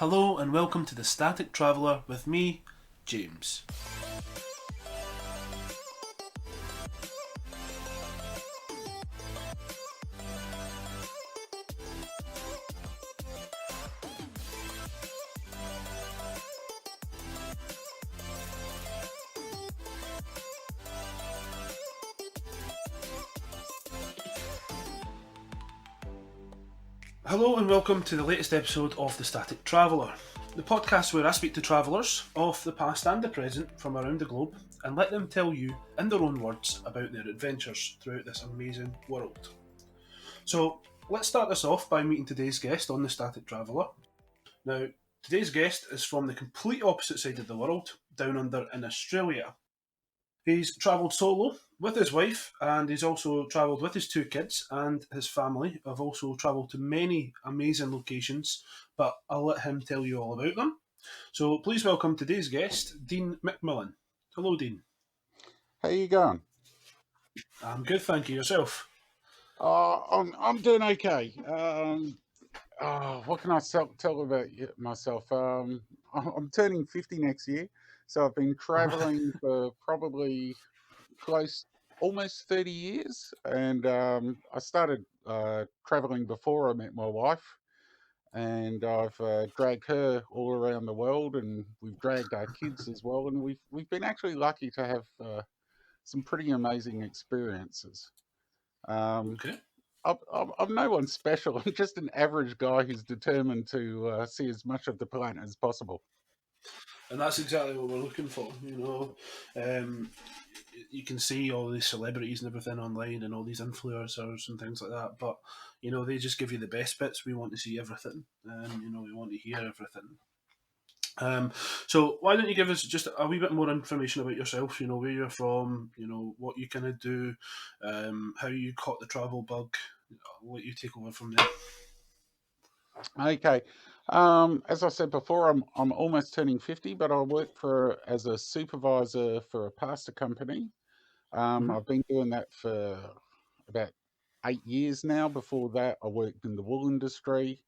Hello and welcome to the Static Traveller with me, James. Hello and welcome to the latest episode of the Static Traveller, the podcast where I speak to travellers of the past and the present from around the globe and let them tell you, in their own words, about their adventures throughout this amazing world. So, let's start this off by meeting today's guest on the Static Traveller. Now, today's guest is from the complete opposite side of the world, down under in Australia. He's travelled solo with his wife, and he's also travelled with his two kids, and his family have also travelled to many amazing locations, but I'll let him tell you all about them. So please welcome today's guest, Dean MacMillan. Hello, Dean. How you going? I'm good, thank you. Yourself? I'm doing okay. What can I tell about myself? I'm turning 50 next year, so I've been traveling for probably almost 30 years, and I started traveling before I met my wife, and I've dragged her all around the world, and we've dragged our kids as well, and we've been actually lucky to have some pretty amazing experiences. Um, Okay. I'm no one special. I'm just an average guy who's determined to see as much of the planet as possible. And that's exactly what we're looking for, you know. You can see all these celebrities and everything online and all these influencers and things like that, but you know they just give you the best bits. We want to see everything, and you know we want to hear everything. So why don't you give us just a wee bit more information about yourself? You know where you're from, you know what you kind of do, how you caught the travel bug. I'll let you take over from there. Okay. As I said before, I'm almost turning 50, but I work for as a supervisor for a pasta company. Hmm. I've been doing that for about 8 years now. Before that, I worked in the wool industry.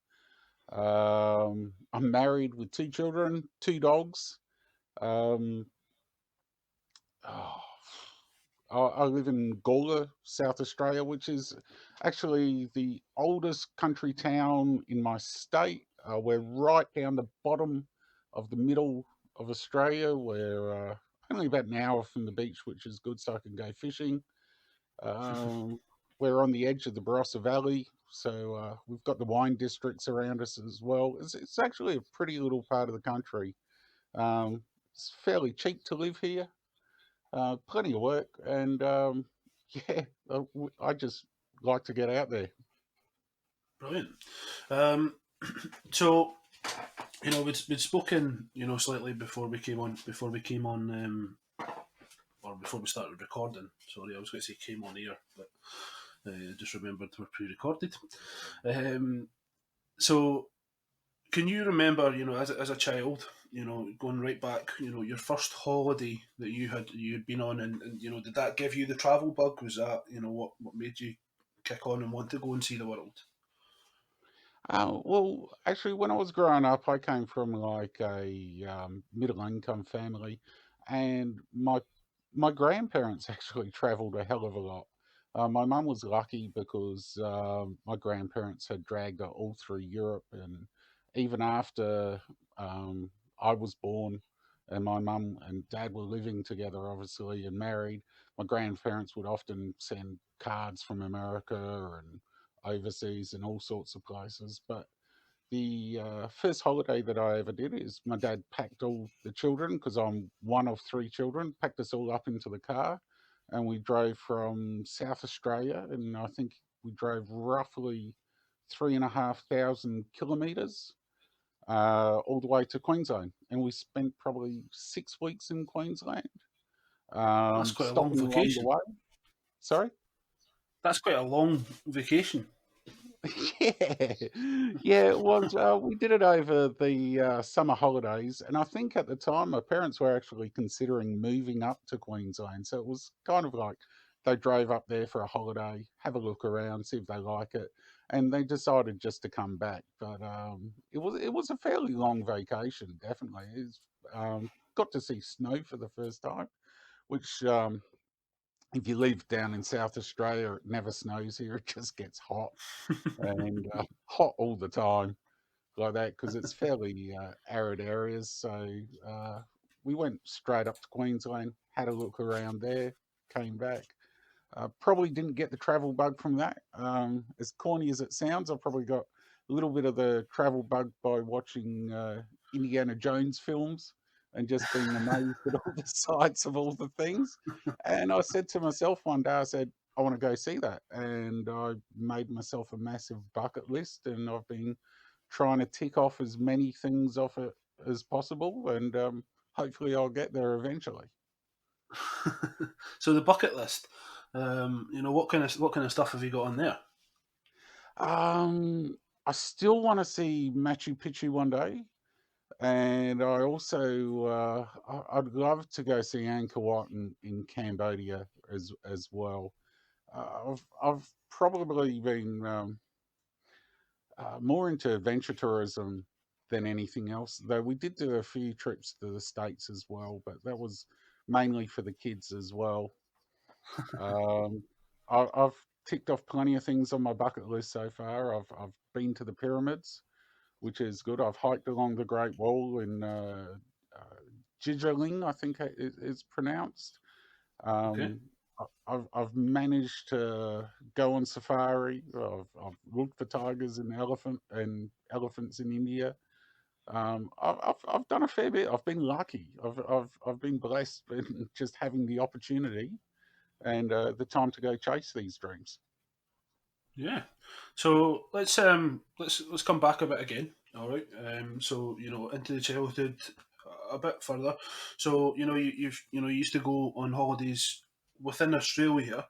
I'm married with two children, two dogs. Um, oh, I live in Gawler, South Australia, which is actually the oldest country town in my state. We're right down the bottom of the middle of Australia. We're only about an hour from the beach, which is good, so I can go fishing. Um, we're on the edge of the Barossa Valley, so we've got the wine districts around us as well. It's actually a pretty little part of the country. Um, it's fairly cheap to live here, plenty of work, and yeah, I just like to get out there. Brilliant. Um, so you know we'd spoken you know slightly or before we started recording. Sorry, I was going to say came on air, but I just remembered we're pre-recorded. Um, so, can you remember, you know, as a child, you know, going right back, you know, your first holiday that you'd been on, and you know, did that give you the travel bug? Was that you know what made you kick on and want to go and see the world? Well, actually, when I was growing up, I came from like a middle income family, and my grandparents actually travelled a hell of a lot. My mum was lucky because my grandparents had dragged her all through Europe, and even after I was born, and my mum and dad were living together, obviously, and married, my grandparents would often send cards from America and overseas and all sorts of places. But the first holiday that I ever did is my dad packed all the children, because I'm one of three children, packed us all up into the car, and we drove from South Australia, and I think we drove roughly 3,500 kilometres all the way to Queensland, and we spent probably 6 weeks in Queensland, That's quite a long stopping along the vacation. way. Sorry. That's quite a long vacation. Yeah, yeah, it was. We did it over the summer holidays, and I think at the time my parents were actually considering moving up to Queensland. So it was kind of like they drove up there for a holiday, have a look around, see if they like it, and they decided just to come back. But it was a fairly long vacation, definitely. Got to see snow for the first time, which if you live down in South Australia, it never snows here. It just gets hot and hot all the time like that because it's fairly arid areas. So we went straight up to Queensland, had a look around there, came back. Probably didn't get the travel bug from that. As corny as it sounds, I probably got a little bit of the travel bug by watching Indiana Jones films and just being amazed at all the sights of all the things. And I said to myself one day, I said, I want to go see that. And I made myself a massive bucket list, and I've been trying to tick off as many things off it as possible. And hopefully I'll get there eventually. So the bucket list, what kind of stuff have you got on there? I still want to see Machu Picchu one day, and I also I'd love to go see Angkor Wat in Cambodia as well. I've probably been more into adventure tourism than anything else, though we did do a few trips to the States as well, but that was mainly for the kids as well. Um, I've ticked off plenty of things on my bucket list so far. I've been to the pyramids, which is good. I've hiked along the Great Wall in Jijiling, I think it's pronounced. Okay. Um, I've managed to go on safari. I've looked for tigers and elephants in India. I've done a fair bit. I've been lucky. I've been blessed in just having the opportunity and the time to go chase these dreams. Yeah. So let's come back a bit again. All right. So into the childhood a bit further. So you used to go on holidays within Australia.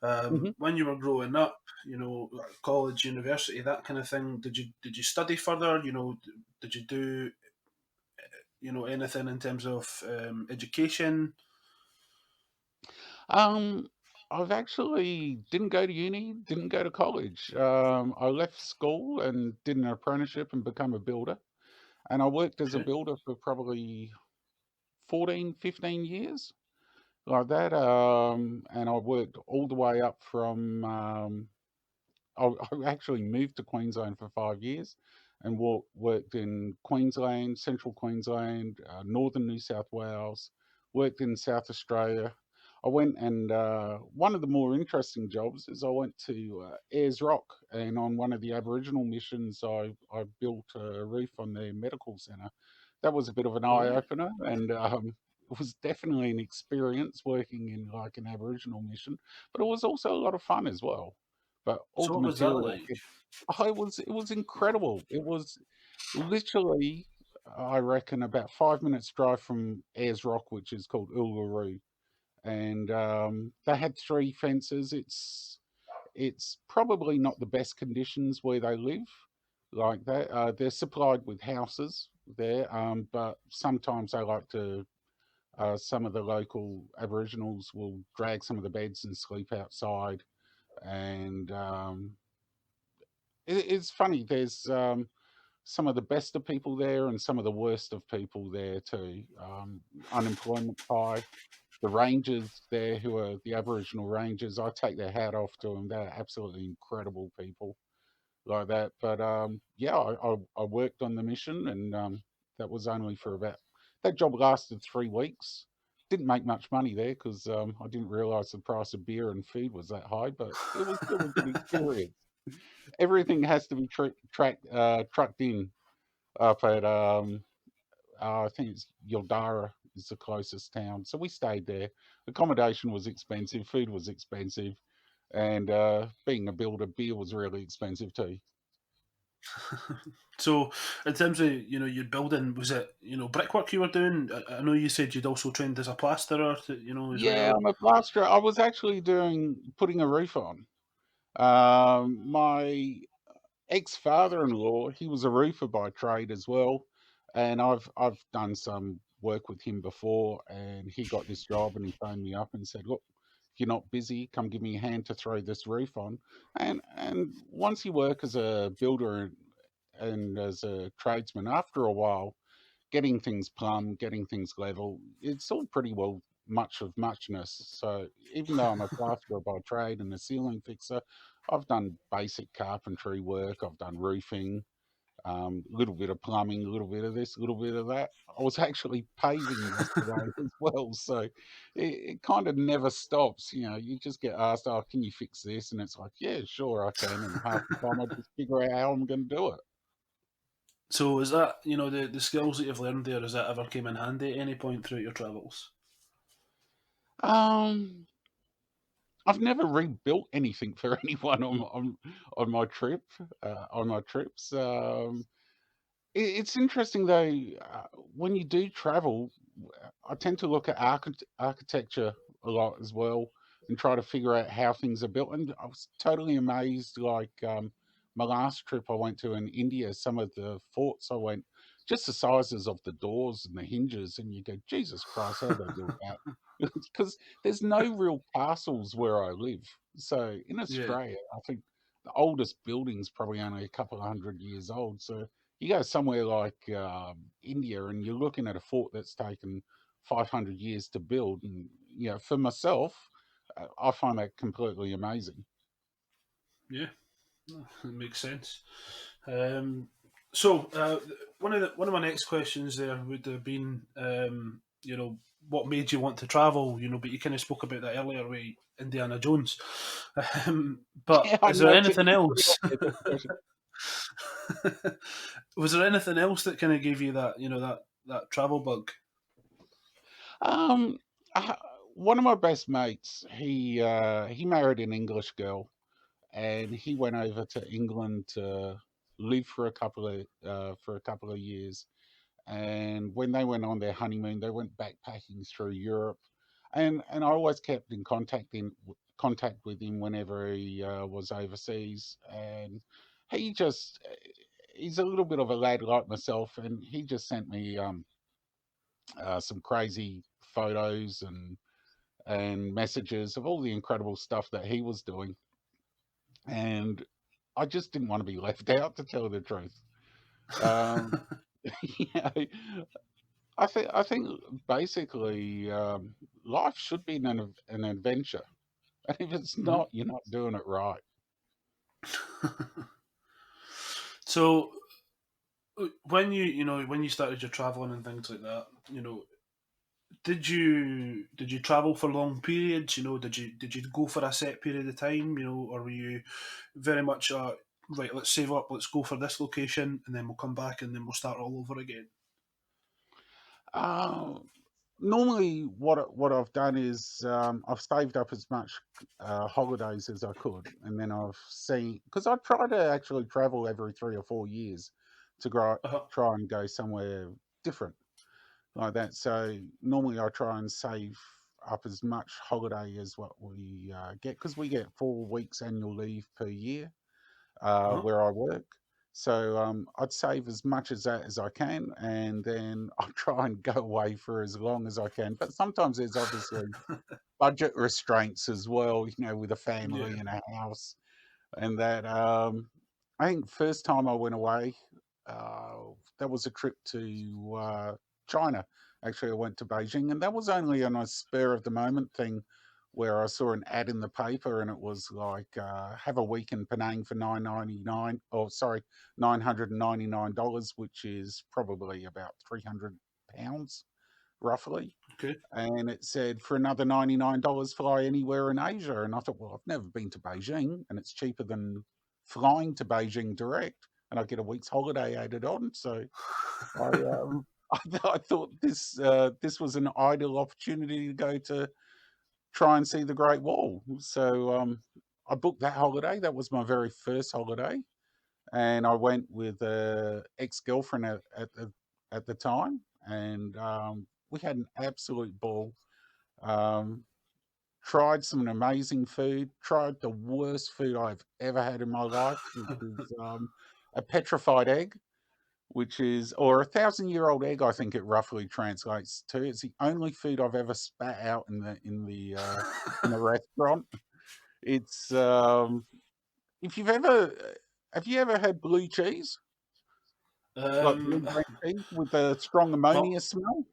Mhm. When you were growing up, college, university, that kind of thing. Did you study further? Did you do anything in terms of education? Um, I've actually didn't go to uni, didn't go to college. I left school and did an apprenticeship and become a builder. And I worked as a Okay. builder for probably 14, 15 years, like that. And I worked all the way up from I actually moved to Queensland for 5 years and worked in Queensland, Central Queensland, Northern New South Wales, worked in South Australia. I went and one of the more interesting jobs is I went to Ayers Rock, and on one of the Aboriginal missions, I built a roof on their medical centre. That was a bit of an All eye right. opener, and it was definitely an experience working in like an Aboriginal mission, but it was also a lot of fun as well. But all So the what was that material, like? it was incredible. It was literally, I reckon, about 5 minutes drive from Ayers Rock, which is called Uluru, and they had three fences. It's probably not the best conditions where they live, like that. They're supplied with houses there, but sometimes they like to. Some of the local Aboriginals will drag some of the beds and sleep outside, and it's funny. There's some of the best of people there and some of the worst of people there too. Unemployment's high. The rangers there, who are the Aboriginal rangers, I take their hat off to them. They're absolutely incredible people like that. But yeah, I worked on the mission, and that was only for about that job lasted 3 weeks. Didn't make much money there because I didn't realise the price of beer and food was that high, but it was still a good experience. Everything has to be trucked in up at I think it's Yildara is the closest town. So we stayed there. Accommodation was expensive, food was expensive, and being a builder, beer was really expensive too. So, in terms of your building, was it brickwork you were doing? I know you said you'd also trained as a plasterer, as Yeah, well. I'm a plasterer. I was actually doing putting a roof on. My ex-father-in-law, he was a roofer by trade as well, and I've done some work with him before, and he got this job, and he phoned me up and said, "Look, you're not busy, come give me a hand to throw this roof on. And once you work as a builder and as a tradesman, after a while, getting things plumbed, getting things level, it's all pretty well much of muchness. So even though I'm a plasterer by trade and a ceiling fixer, I've done basic carpentry work, I've done roofing, a little bit of plumbing, a little bit of this, a little bit of that. I was actually paving yesterday as well, so it kind of never stops. You know, you just get asked, "Oh, can you fix this?" And it's like, "Yeah, sure, I can." And half the time, I just figure out how I'm going to do it. So is that, the skills that you've learned there, has that ever came in handy at any point throughout your travels? Um, I've never rebuilt anything for anyone on my trip on my trips. It's interesting though, when you do travel, I tend to look at architecture a lot as well and try to figure out how things are built. And I was totally amazed, like my last trip I went to in India, some of the forts I went, just the sizes of the doors and the hinges, and you go, Jesus Christ, how they built that? Because there's no real castles where I live. So in Yeah, Australia, I think the oldest building's probably only a couple of 100 years old. So you go somewhere like India, and you're looking at a fort that's taken 500 years to build. And for myself, I find that completely amazing. yeah, no, it makes sense. Um, so one of my next questions there would have been, what made you want to travel? But you kind of spoke about that earlier with Indiana Jones. But Yeah, I is there know it's anything pretty else? obvious, that question. Was there anything else that kind of gave you that, that travel bug? Um, I, One of my best mates, he married an English girl, and he went over to England to live for a couple of years. And when they went on their honeymoon, they went backpacking through Europe, and I always kept in contact with him whenever he was overseas. And he just he's a little bit of a lad like myself, and he just sent me some crazy photos and messages of all the incredible stuff that he was doing, and I just didn't want to be left out, to tell the truth. Um, yeah, I think basically life should be an adventure, and if it's Mhm. not, you're not doing it right. So when when you started your traveling and things like that, did you travel for long periods? Did you go for a set period of time? Or were you very much right? Let's save up. Let's go for this location, and then we'll come back, and then we'll start all over again. Uh, Normally, what I've done is I've saved up as much holidays as I could, and then I've seen, because I try to actually travel every 3 or 4 years to Uh-huh. try and go somewhere different like that. So normally I try and save up as much holiday as what we get, because we get 4 weeks annual leave per year Uh-huh. where I work. So I'd save as much as that as I can, and then I try and go away for as long as I can. But sometimes there's obviously budget restraints as well, with a Yeah. family and a house, and that. I think first time I went away, uh, that was a trip to China. Actually, I went to Beijing, and that was only on a spur of the moment thing, where I saw an ad in the paper, and it was like, have a week in Penang for $9.99, or sorry, $999, which is probably about £300 roughly. Okay. And it said for another $99 fly anywhere in Asia. And I thought, well, I've never been to Beijing, and it's cheaper than flying to Beijing direct, and I get a week's holiday added on. So I I thought this was an ideal opportunity to go to try and see the Great Wall. So I booked that holiday. That was my very first holiday, and I went with a ex girlfriend at the time, and we had an absolute ball. Um, Tried some amazing food. Tried the worst food I've ever had in my life, which was a petrified egg. which is, or 1,000-year-old egg, I think it roughly translates to. It's the only food I've ever spat out in the restaurant. It's if you've ever have you ever had blue cheese, like blue Um, bread cheese with the strong my, ammonia smell?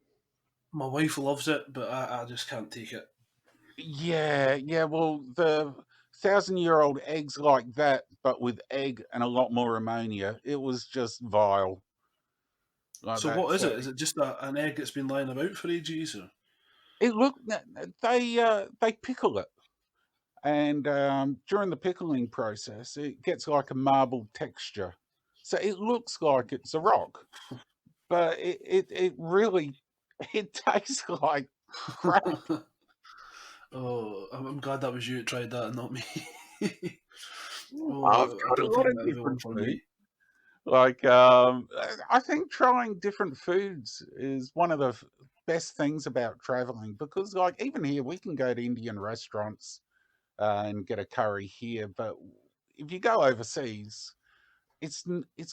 my wife loves it, but I just can't take it. Yeah, yeah. Well, the 1,000-year-old eggs like that, but with egg and a lot more ammonia. It was just vile like So that. what is So it? Is it just an egg that's been lying about for ages? Or? it looked they pickle it, and during the pickling process, it gets like a marbled texture. So it looks like it's a rock, but it really it tastes like crap. Oh, I'm glad that was you that tried that and not me. I've Oh, I tried a don't lot think of that would be one different for foods. me. Like, I think trying different foods is one of the best things about traveling because, like, even here we can go to Indian restaurants and get a curry here, but if you go overseas, it's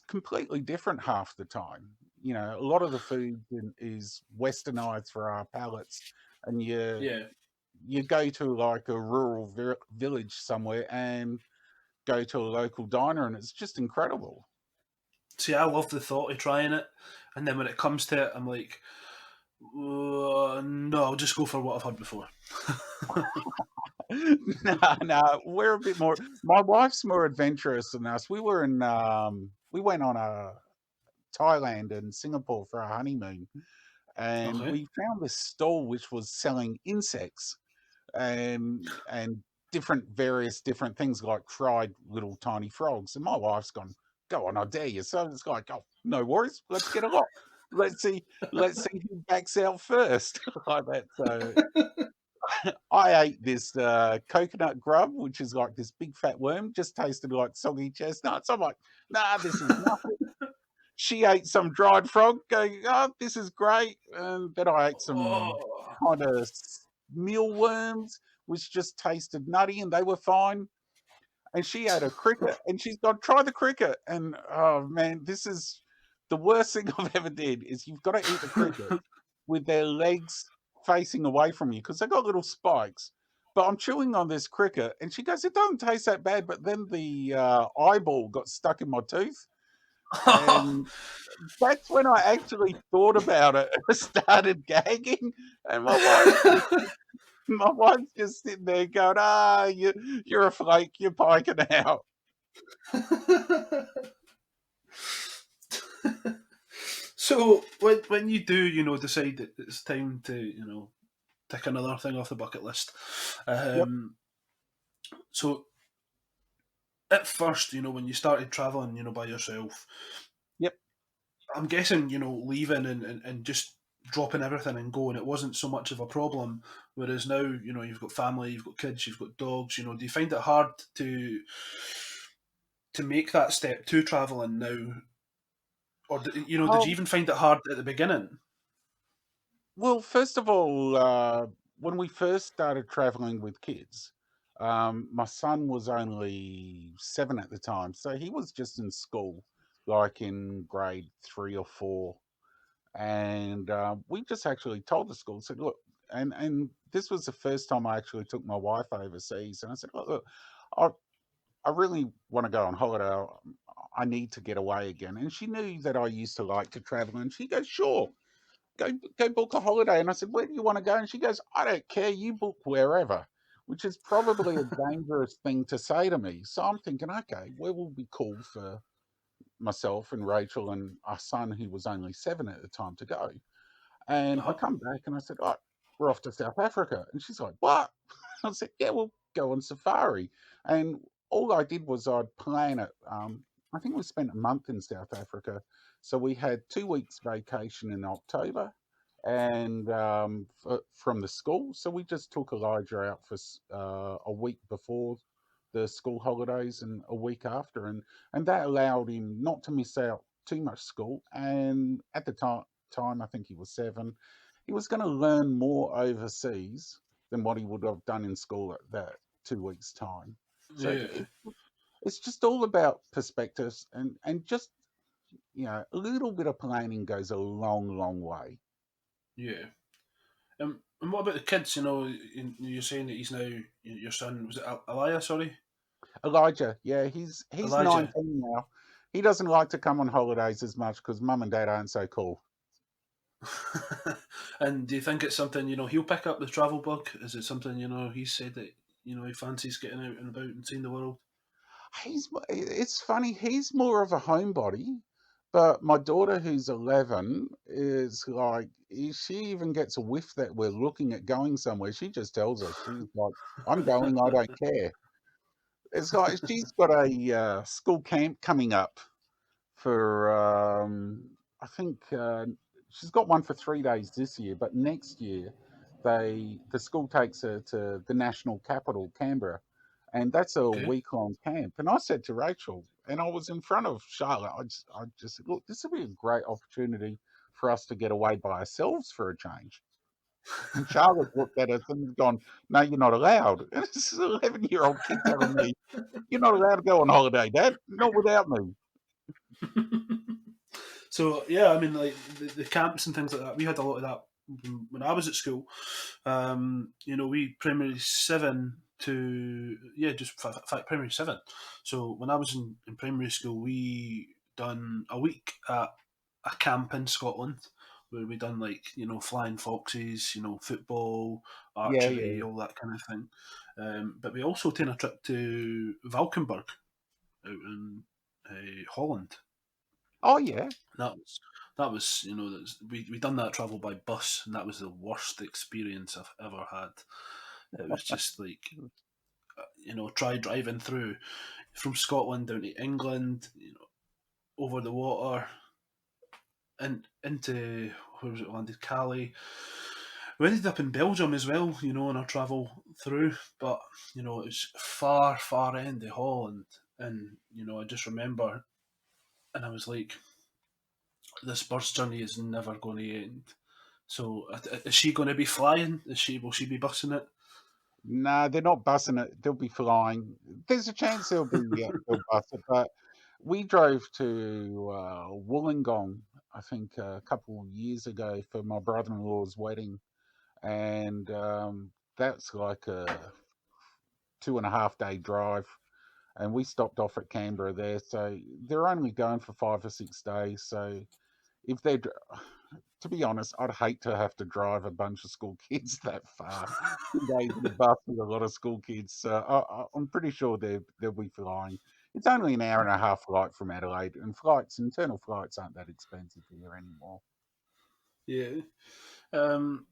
completely different half the time. You know, a lot of the food is westernized for our palates, and Yeah. you go to like a rural village somewhere and go to a local diner, and it's just incredible. See, I love the thought of trying it, and then when it comes to it, I'm like, no, I'll just go for what I've had before. No, no, we're a bit more. My wife's more adventurous than us. We went on a Thailand and Singapore for our honeymoon, and Okay. we found this stall which was selling insects and various different things like fried little tiny frogs. And my wife's gone, "Go on, I dare you." So it's like, "Oh, no worries, let's get a lot. Let's see who backs out first," like that. So I ate this coconut grub, which is like this big fat worm, just tasted like soggy chestnuts. I'm like, nah, this is nothing. She ate some dried frog, going, oh, this is great. And then I ate some Oh. kind of mealworms, which just tasted nutty, and they were fine. And she ate a cricket, and she's gone, try the cricket. And oh man, this is the worst thing I've ever did. Is you've got to eat the cricket with their legs facing away from you because they've got little spikes. But I'm chewing on this cricket, and she goes, "It doesn't taste that bad." But then the eyeball got stuck in my tooth, and that's when I actually thought about it. I started gagging, and my wife's just sitting there going, "Ah, you're a flake. You're piking out." So when you do, decide that it's time to, tick another thing off the bucket list. Yep, So at first, when you started traveling, by yourself, yep. I'm guessing, leaving and just dropping everything and going, it wasn't so much of a problem. Whereas now, you've got family, you've got kids, you've got dogs. Do you find it hard to make that step to traveling now, or did you Oh, even find it hard at the beginning? well, first of all, when we first started traveling with kids, my son was only 7 at the time, so he was just in school, like in grade 3 or 4. And we just actually told the school, said, look, and this was the first time I actually took my wife overseas, and I said, look, I, I really want to go on holiday. I need to get away again. And she knew that I used to like to travel, and she goes, sure, go book a holiday. And I said, where do you want to go? And she goes, I don't care, you book wherever, which is probably a dangerous thing to say to me. So I'm thinking, okay, where will be cool for myself and Rachel and our son, who was only 7 at the time, to go? And I Uh-huh. come back and I said, right, we're off to South Africa. And she's like, what? I said, yeah, we'll go on safari. And all I did was I'd plan it. I think we spent a month in South Africa. So we had 2 weeks vacation in October and from the school. So we just took Elijah out for a week before the school holidays and a week after. And that allowed him not to miss out too much school. And at the time, I think he was 7, he was going to learn more overseas than what he would have done in school at that 2 weeks time. So Yeah. it's just all about perspectives and just a little bit of planning goes a long, long way. Yeah. And what about the kids? You're saying that he's now your son. Was it Elias? Sorry, Elijah, yeah, he's Elijah. 19 now. He doesn't like to come on holidays as much because mum and dad aren't so cool. And do you think it's something he'll pick up the travel bug? Is it something he said that he fancies getting out and about and seeing the world? It's funny, he's more of a homebody, but my daughter, who's 11, is like, if she even gets a whiff that we're looking at going somewhere, she just tells us. She's like, I'm going, I don't care. It's like she's got a school camp coming up for, I think she's got one for 3 days this year, but next year the school takes her to the national capital, Canberra, and that's a Okay. week long camp. And I said to Rachel, and I was in front of Charlotte, I just said, look, this would be a great opportunity for us to get away by ourselves for a change. And Charlotte looked at us and gone, no, you're not allowed. And this is an 11-year-old kid telling me, you're not allowed to go on holiday, Dad, not without me. So yeah, I mean, like the camps and things like that. We had a lot of that when I was at school. We primary seven to just primary seven. So when I was in primary school, we done a week at a camp in Scotland where we done like flying foxes, football, Yeah, archery, yeah. all that kind of thing. But we also taken a trip to Valkenburg out in Holland. Oh, yeah. That was we done that travel by bus, and that was the worst experience I've ever had. It was just like try driving through from Scotland down to England, over the water and into where was it landed, Calais. We ended up in Belgium as well, on our travel through, but it was far, far end of Holland, and I just remember, and I was like, this bus journey is never going to end. So is she going to be flying? Will she be bussing it? No, they're not bussing it. They'll be flying. There's a chance they'll bus it, but we drove to Wollongong, I think, a couple of years ago for my brother-in-law's wedding, and that's like a 2.5 day drive. And we stopped off at Canberra there, so they're only going for 5 or 6 days. So if they're to be honest, I'd hate to have to drive a bunch of school kids that far. 2 days in a bus with a lot of school kids. So I'm pretty sure they'll be flying. It's only an hour and a half flight from Adelaide, and internal flights aren't that expensive here anymore. Yeah.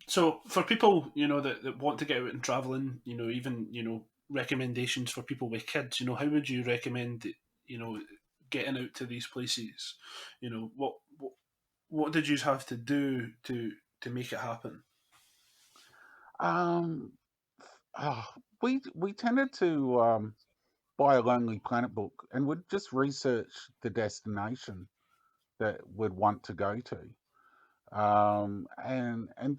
So for people, that want to get out and traveling, even, recommendations for people with kids, how would you recommend, getting out to these places? What did you have to do to make it happen? Um, we tended to buy a Lonely Planet book and would just research the destination that we'd want to go to. And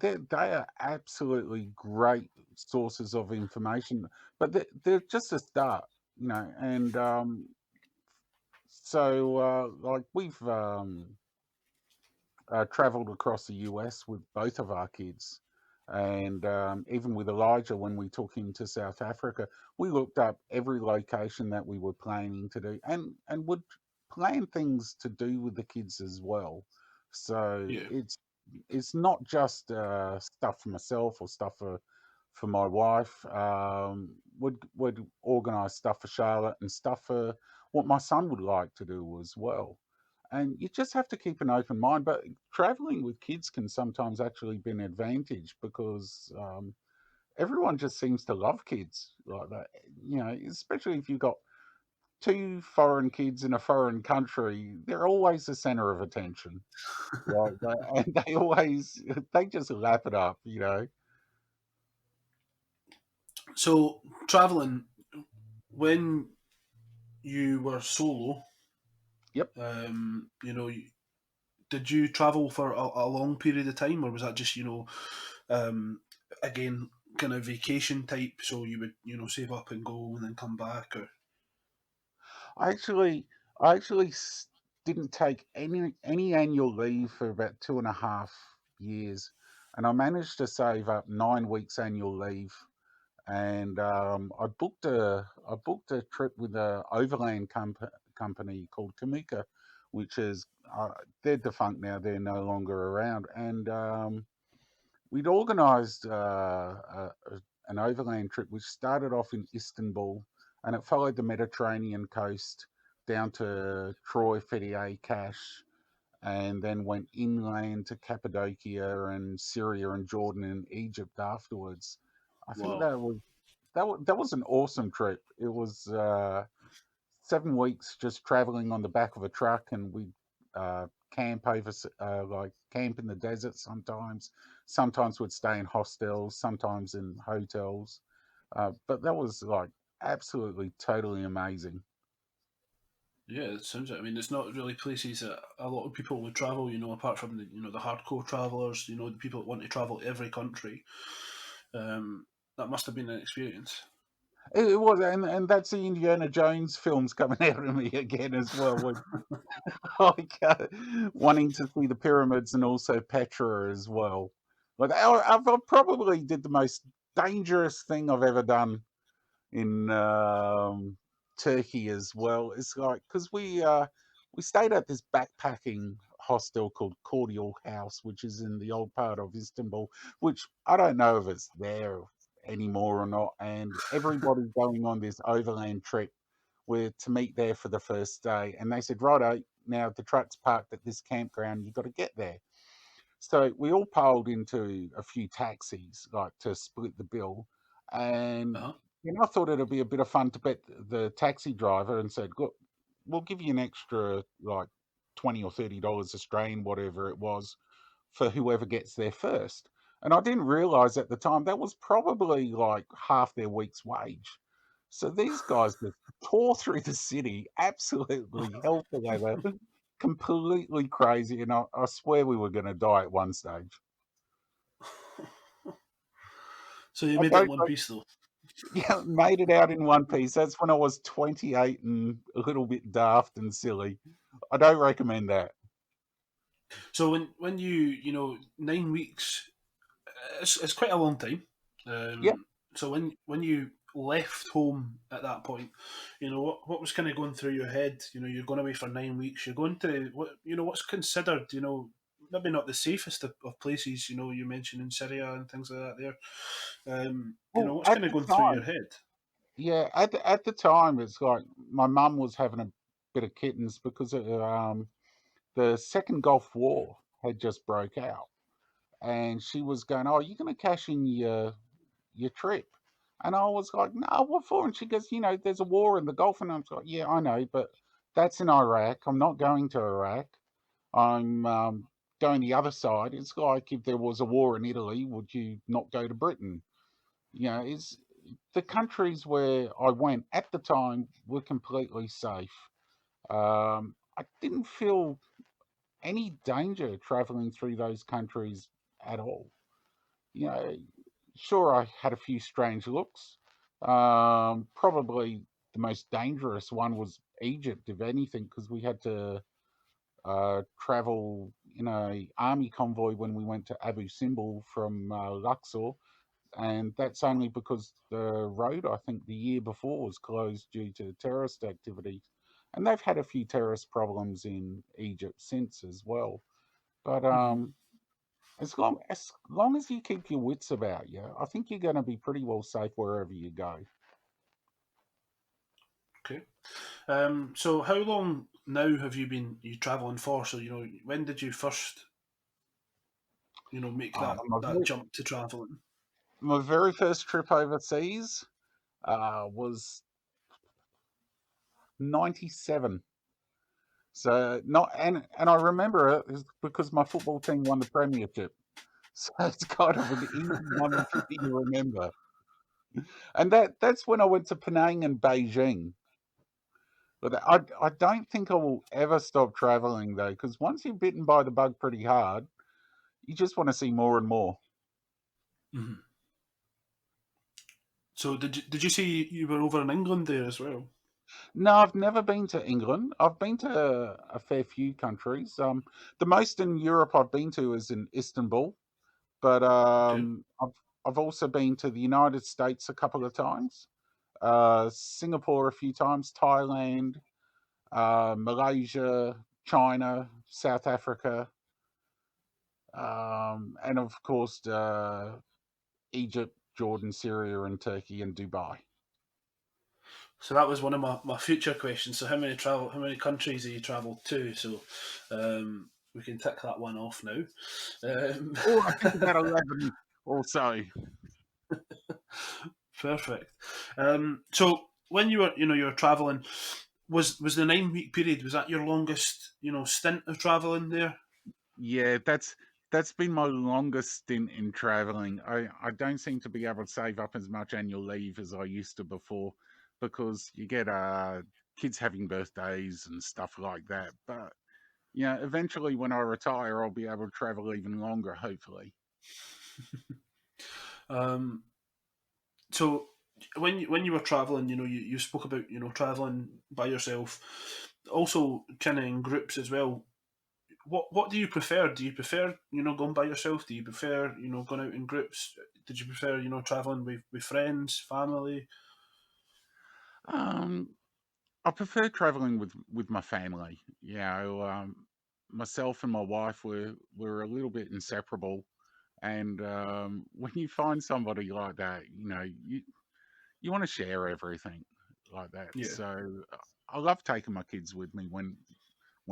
they are absolutely great sources of information, but they're just a start, and so like we've traveled across the US with both of our kids. And even with Elijah, when we took him to South Africa, we looked up every location that we were planning to do, and would plan things to do with the kids as well. So Yeah. it's not just stuff for myself or stuff for my wife. Would organise stuff for Charlotte and stuff for what my son would like to do as well. And you just have to keep an open mind. But traveling with kids can sometimes actually be an advantage because everyone just seems to love kids like that. Especially if you've got two foreign kids in a foreign country, they're always the center of attention. Like that, and they just lap it up. So traveling when you were solo, Yep. did you travel for a long period of time, or was that just um, again kind of vacation type? So you would save up and go and then come back, or I actually didn't take any annual leave for about 2.5 years, and I managed to save up 9 weeks annual leave. And I booked a trip with a overland company called Tamika, which is they're defunct now. They're no longer around, and we'd organised an overland trip which started off in Istanbul, and it followed the Mediterranean coast down to Troy, Fethiye, Cache, and then went inland to Cappadocia and Syria and Jordan and Egypt afterwards. I think Wow. that was an awesome trip. It was 7 weeks just traveling on the back of a truck, and we camp like camp in the desert sometimes. Sometimes we'd stay in hostels, sometimes in hotels. But that was like absolutely totally amazing. Yeah, it sounds like. I mean, it's not really places that a lot of people would travel. Apart from the hardcore travelers. The people that want to travel every country. That must have been an experience. It was, and that's the Indiana Jones films coming out of me again as well. Like wanting to see the pyramids and also Petra as well. Like I probably did the most dangerous thing I've ever done in Turkey as well. It's like because we stayed at this backpacking hostel called Cordial House, which is in the old part of Istanbul, which I don't know if it's there anymore or not. And everybody's going on this overland trip were to meet there for the first day. And they said, righto, now the truck's parked at this campground, you've got to get there. So we all piled into a few taxis, like to split the bill. And Uh huh. I thought it'd be a bit of fun to bet the taxi driver and said, look, we'll give you an extra like 20 or $30 Australian, whatever it was, for whoever gets there first. And I didn't realize at the time that was probably like half their week's wage. So these guys just tore through the city, absolutely hell for leather, completely crazy. And I swear we were going to die at one stage. So you I made it in don't one know. piece, though. Yeah, made it out in one piece. That's when I was 28 and a little bit daft and silly. I don't recommend that. So when you 9 weeks, it's quite a long time. Yeah. So when you left home at that point, what was kind of going through your head? You're going away for 9 weeks. You're going to what's considered maybe not the safest of places. You mentioned in Syria and things like that. There, Well, what's at kind of the going through your time, head? yeah, at the time, it's like my mum was having a bit of kittens because the second Gulf War had just broke out, and she was going, "Oh, you're going to cash in your trip," and I was like, "No, what for?" And she goes, "There's a war in the Gulf," and I'm like, "Yeah, I know, but that's in Iraq. I'm not going to Iraq. I'm going the other side. It's like if there was a war in Italy, would you not go to Britain? It's the countries where I went at the time were completely safe. I didn't feel any danger traveling through those countries at all. You know, sure, I had a few strange looks. Probably the most dangerous one was Egypt, if anything, because we had to travel in a army convoy when we went to Abu Simbel from Luxor, and that's only because the road, I think, the year before was closed due to terrorist activity. And they've had a few terrorist problems in Egypt since as well. But Hmm. as long as you keep your wits about you, I think you're going to be pretty well safe wherever you go. Okay. So how long now have you traveling for? So when did you first make that My that very, jump to traveling? my very first trip overseas was 97. So not and I remember it is because my football team won the premiership. So it's kind of an easy one for me to remember. And that's when I went to Penang and Beijing. But I don't think I will ever stop traveling though, because once you're bitten by the bug pretty hard, you just want to see more and more. Hmm. So did you say you were over in England there as well? No, I've never been to England. I've been to a fair few countries. The most in Europe I've been to is in Istanbul, but Okay. I've also been to the United States a couple of times, Singapore a few times, Thailand, Malaysia, China, South Africa, and of course Egypt, Jordan, Syria, and Turkey and Dubai. So that was one of my future questions. So how many countries have you travelled to? So we can tick that one off now. Um, Oh, I think about 11 or so. Perfect. So when you were travelling, was the 9 week period, was that your longest stint of travelling there? Yeah, that's been my longest stint in traveling. I don't seem to be able to save up as much annual leave as I used to before because you get kids having birthdays and stuff like that. But yeah, eventually when I retire, I'll be able to travel even longer, hopefully. Um, so when you were traveling, you spoke about traveling by yourself, also kind of in groups as well. What do you prefer? Do you prefer going by yourself? Do you prefer going out in groups? Did you prefer traveling with friends, family? Um, I prefer traveling with my family. Myself and my wife were a little bit inseparable, and when you find somebody like that, you want to share everything like that. Yeah. So I love taking my kids with me when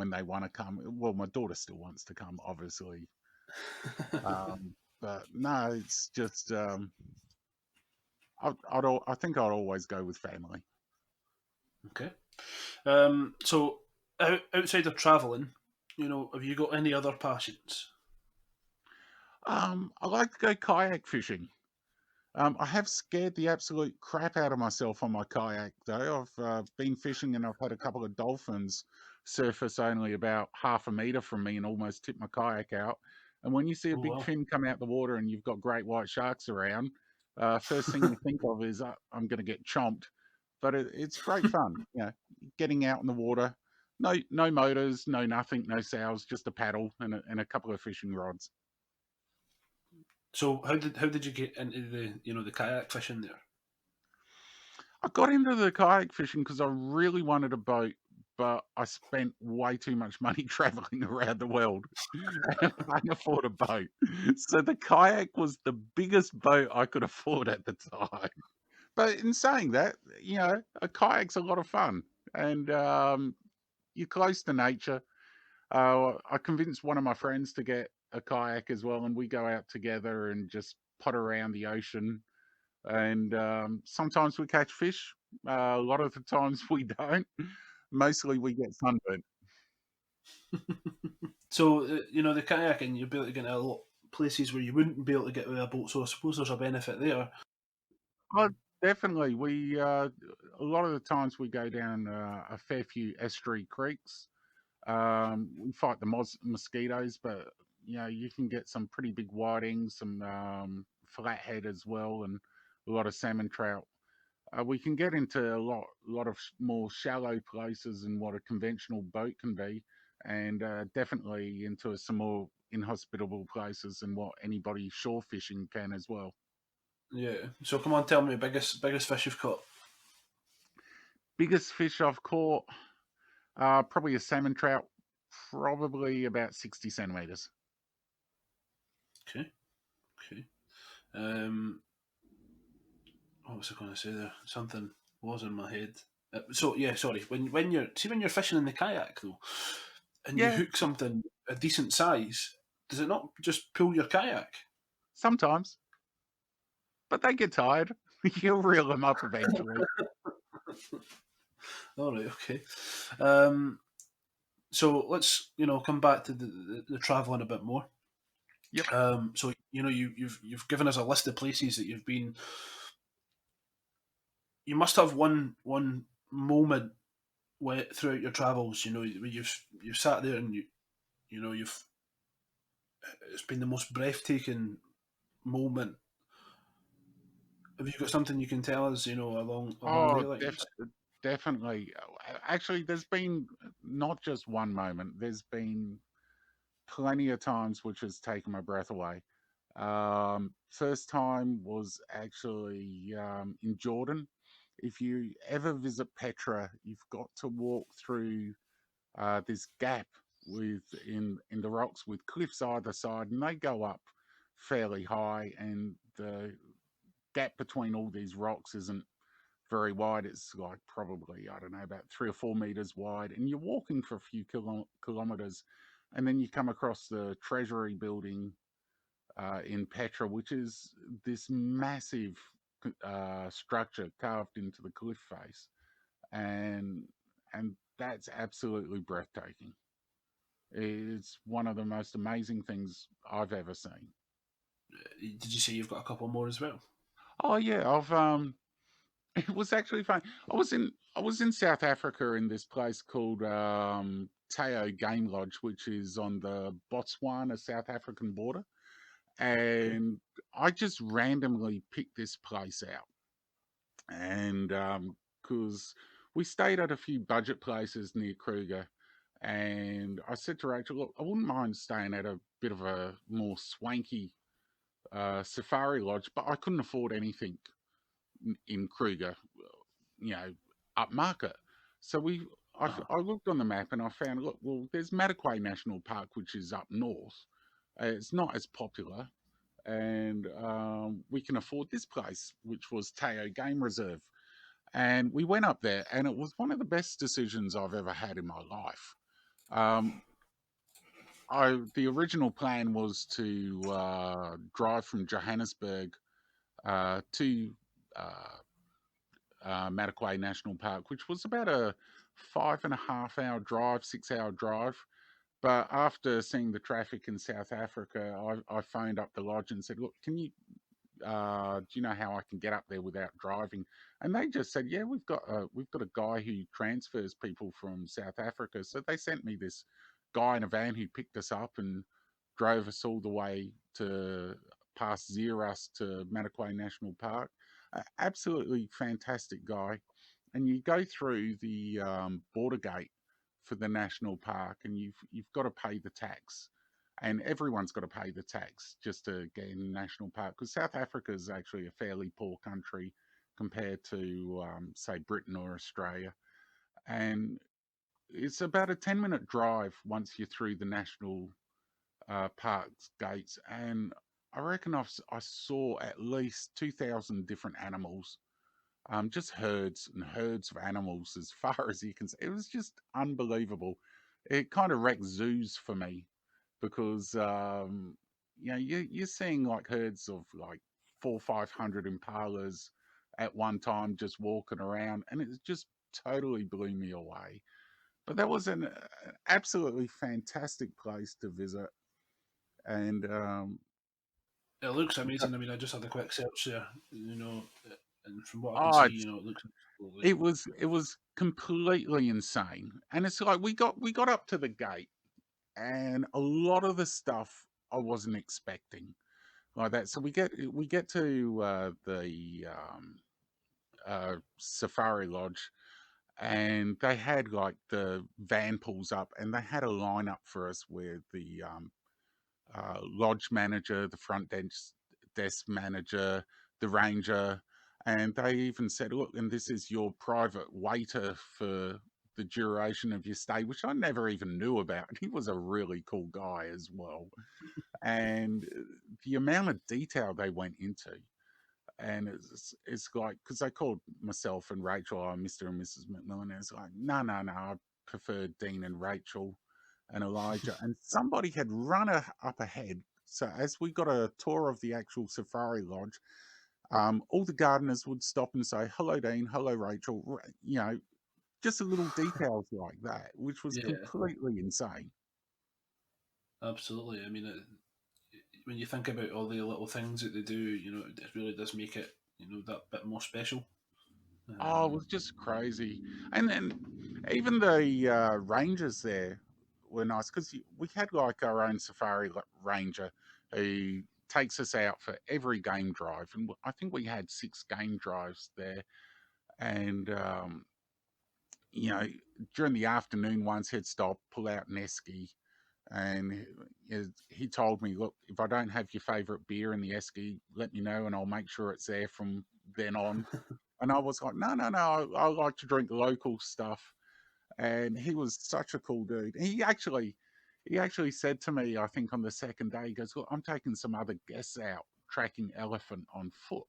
they want to come. Well, my daughter still wants to come, obviously, but no, it's just I think I'd always go with family. Okay. So outside of traveling, have you got any other passions? I like to go kayak fishing. I have scared the absolute crap out of myself on my kayak, though. I've been fishing and I've had a couple of dolphins surface only about half a meter from me and almost tip my kayak out. And when you see a Oh big well. fin come out the water and you've got great white sharks around, first thing you think of is I'm going to get chomped. But it's great fun, getting out in the water. No motors, no nothing, no sails, just a paddle and a couple of fishing rods. So how did you get into the kayak fishing there? I got into the kayak fishing because I really wanted a boat, but I spent way too much money traveling around the world and I can't afford a boat. So the kayak was the biggest boat I could afford at the time. But in saying that, a kayak's a lot of fun and you're close to nature. I convinced one of my friends to get a kayak as well, and we go out together and just pot around the ocean and sometimes we catch fish. A lot of the times we don't. Mostly we get sunburnt. So the kayaking, you'll be able to get into a lot places where you wouldn't be able to get with a boat. So I suppose there's a benefit there. Oh, definitely. We a lot of the times we go down a fair few estuary creeks. We fight the mosquitoes, but you can get some pretty big whitings, some flathead as well, and a lot of salmon trout. We can get into a lot of more shallow places than what a conventional boat can be, and definitely into some more inhospitable places than what anybody shore fishing can as well. Yeah. So come on, tell me biggest fish you've caught. Biggest fish I've caught, probably a salmon trout, probably about 60 centimeters. Okay. Okay. Um, what was I going to say there? Something was in my head. So yeah, sorry. When you're fishing in the kayak though, and you Yeah, hook something a decent size, does it not just pull your kayak? sometimes, but they get tired. You'll reel them up eventually. All right. Okay. Um, so let's come back to the traveling a bit more. Yep. So you've given us a list of places that you've been. You must have one moment where throughout your travels, where you've sat there and you've it's been the most breathtaking moment. Have you got something you can tell us, along Oh, their lines? definitely. Actually, there's been not just one moment. There's been plenty of times which has taken my breath away. First time was actually in Jordan. If you ever visit Petra, you've got to walk through this gap in the rocks with cliffs either side, and they go up fairly high, and the gap between all these rocks isn't very wide. It's like probably, I don't know, about 3 or 4 meters wide, and you're walking for a few kilometers, and then you come across the Treasury building in Petra, which is this massive structure carved into the cliff face, and and that's absolutely breathtaking. It's one of the most amazing things I've ever seen. Did you say you've got a couple more as well? Oh yeah, I've it was actually fun. I was in South Africa in this place called Tao Game Lodge, which is on the Botswana South African border, Okay. and I just randomly picked this place out, and because we stayed at a few budget places near Kruger, and I said to Rachel, look, I wouldn't mind staying at a bit of a more swanky safari lodge, but I couldn't afford anything in Kruger, you know, upmarket. So Uh-huh. I looked on the map and I found, look, well, there's Mataquay National Park, which is up north. It's not as popular, and we can afford this place, which was Tao Game Reserve. And we went up there, and it was one of the best decisions I've ever had in my life. Um, the original plan was to drive from Johannesburg to uh, Mataquay National Park, which was about a 5.5 hour drive, 6 hour drive. But after seeing the traffic in South Africa, I phoned up the lodge and said, "Look, can you do you know how I can get up there without driving?" And they just said, "Yeah, we've got a guy who transfers people from South Africa." So they sent me this guy in a van who picked us up and drove us all the way to past Zeerust to Mataquay National Park. Absolutely fantastic guy. And you go through the border gate for the national park, and you've got to pay the tax, and everyone's got to pay the tax just to get in the national park, because South Africa is actually a fairly poor country compared to say Britain or Australia, and it's about a 10-minute drive once you're through the national park's gates, and I reckon I saw at least 2,000 different animals, just herds and herds of animals as far as you can see. It was just unbelievable. It kind of wrecked zoos for me because you're seeing like herds of like 400 or 500 impalas at one time just walking around, and it just totally blew me away. But that was an absolutely fantastic place to visit, and It looks amazing. I mean, I just had a quick search there, and from what I can oh, see, it's it looks absolutely. it was completely insane. And it's like we got up to the gate, and a lot of the stuff I wasn't expecting like that. So we get to the safari lodge, and they had like the van pulls up, and they had a line up for us where the lodge manager, the desk manager, the ranger, and they even said, "Look, and this is your private waiter for the duration of your stay," which I never even knew about. He was a really cool guy as well, and the amount of detail they went into, and it's like because they called myself and Rachel, Mr. and Mrs. MacMillan, and it's like, no, no, no, I prefer Dean and Rachel and Elijah. And somebody had run up ahead. So as we got a tour of the actual safari lodge, all the gardeners would stop and say, "Hello, Dean. Hello, Rachel." Just a little details like that, which was Yeah, completely insane. absolutely. I mean, when you think about all the little things that they do, it really does make it, that bit more special. Oh, it Um, was just crazy. And then even the rangers there were nice because we had like our own safari ranger who takes us out for every game drive. And I think we had 6 game drives there. And you know, during the afternoon once he'd stop, pull out an esky, and he told me, look, if I don't have your favourite beer in the esky, let me know and I'll make sure it's there from then on. And I was like, no, no, no, I like to drink local stuff. And he was such a cool dude. He actually said to me, I think on the second day, he goes, look, I'm taking some other guests out tracking elephant on foot.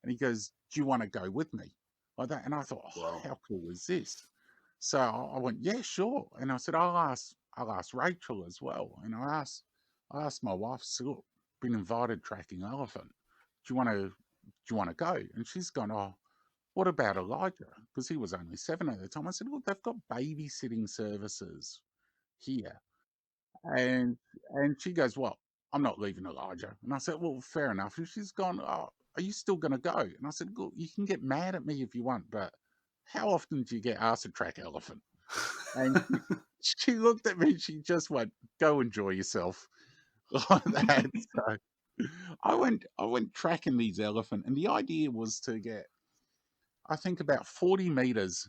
And he goes, do you want to go with me? Like that. And I thought, oh, Wow. how cool is this? So I went, yeah, sure. And I said, I'll ask Rachel as well. And I asked my wife, I said, look, been invited tracking elephant. Do you want to go? And she's gone, oh, what about Elijah? Because he was only 7 at the time. I said, look, they've got babysitting services here. And she goes, well, I'm not leaving Elijah. And I said, well, fair enough. And she's gone, oh, are you still going to go? And I said, look, you can get mad at me if you want, but how often do you get asked to track elephant? And she looked at me, she just went, go enjoy yourself. Like that. So I went tracking these elephant, and the idea was to get, I think, about 40 meters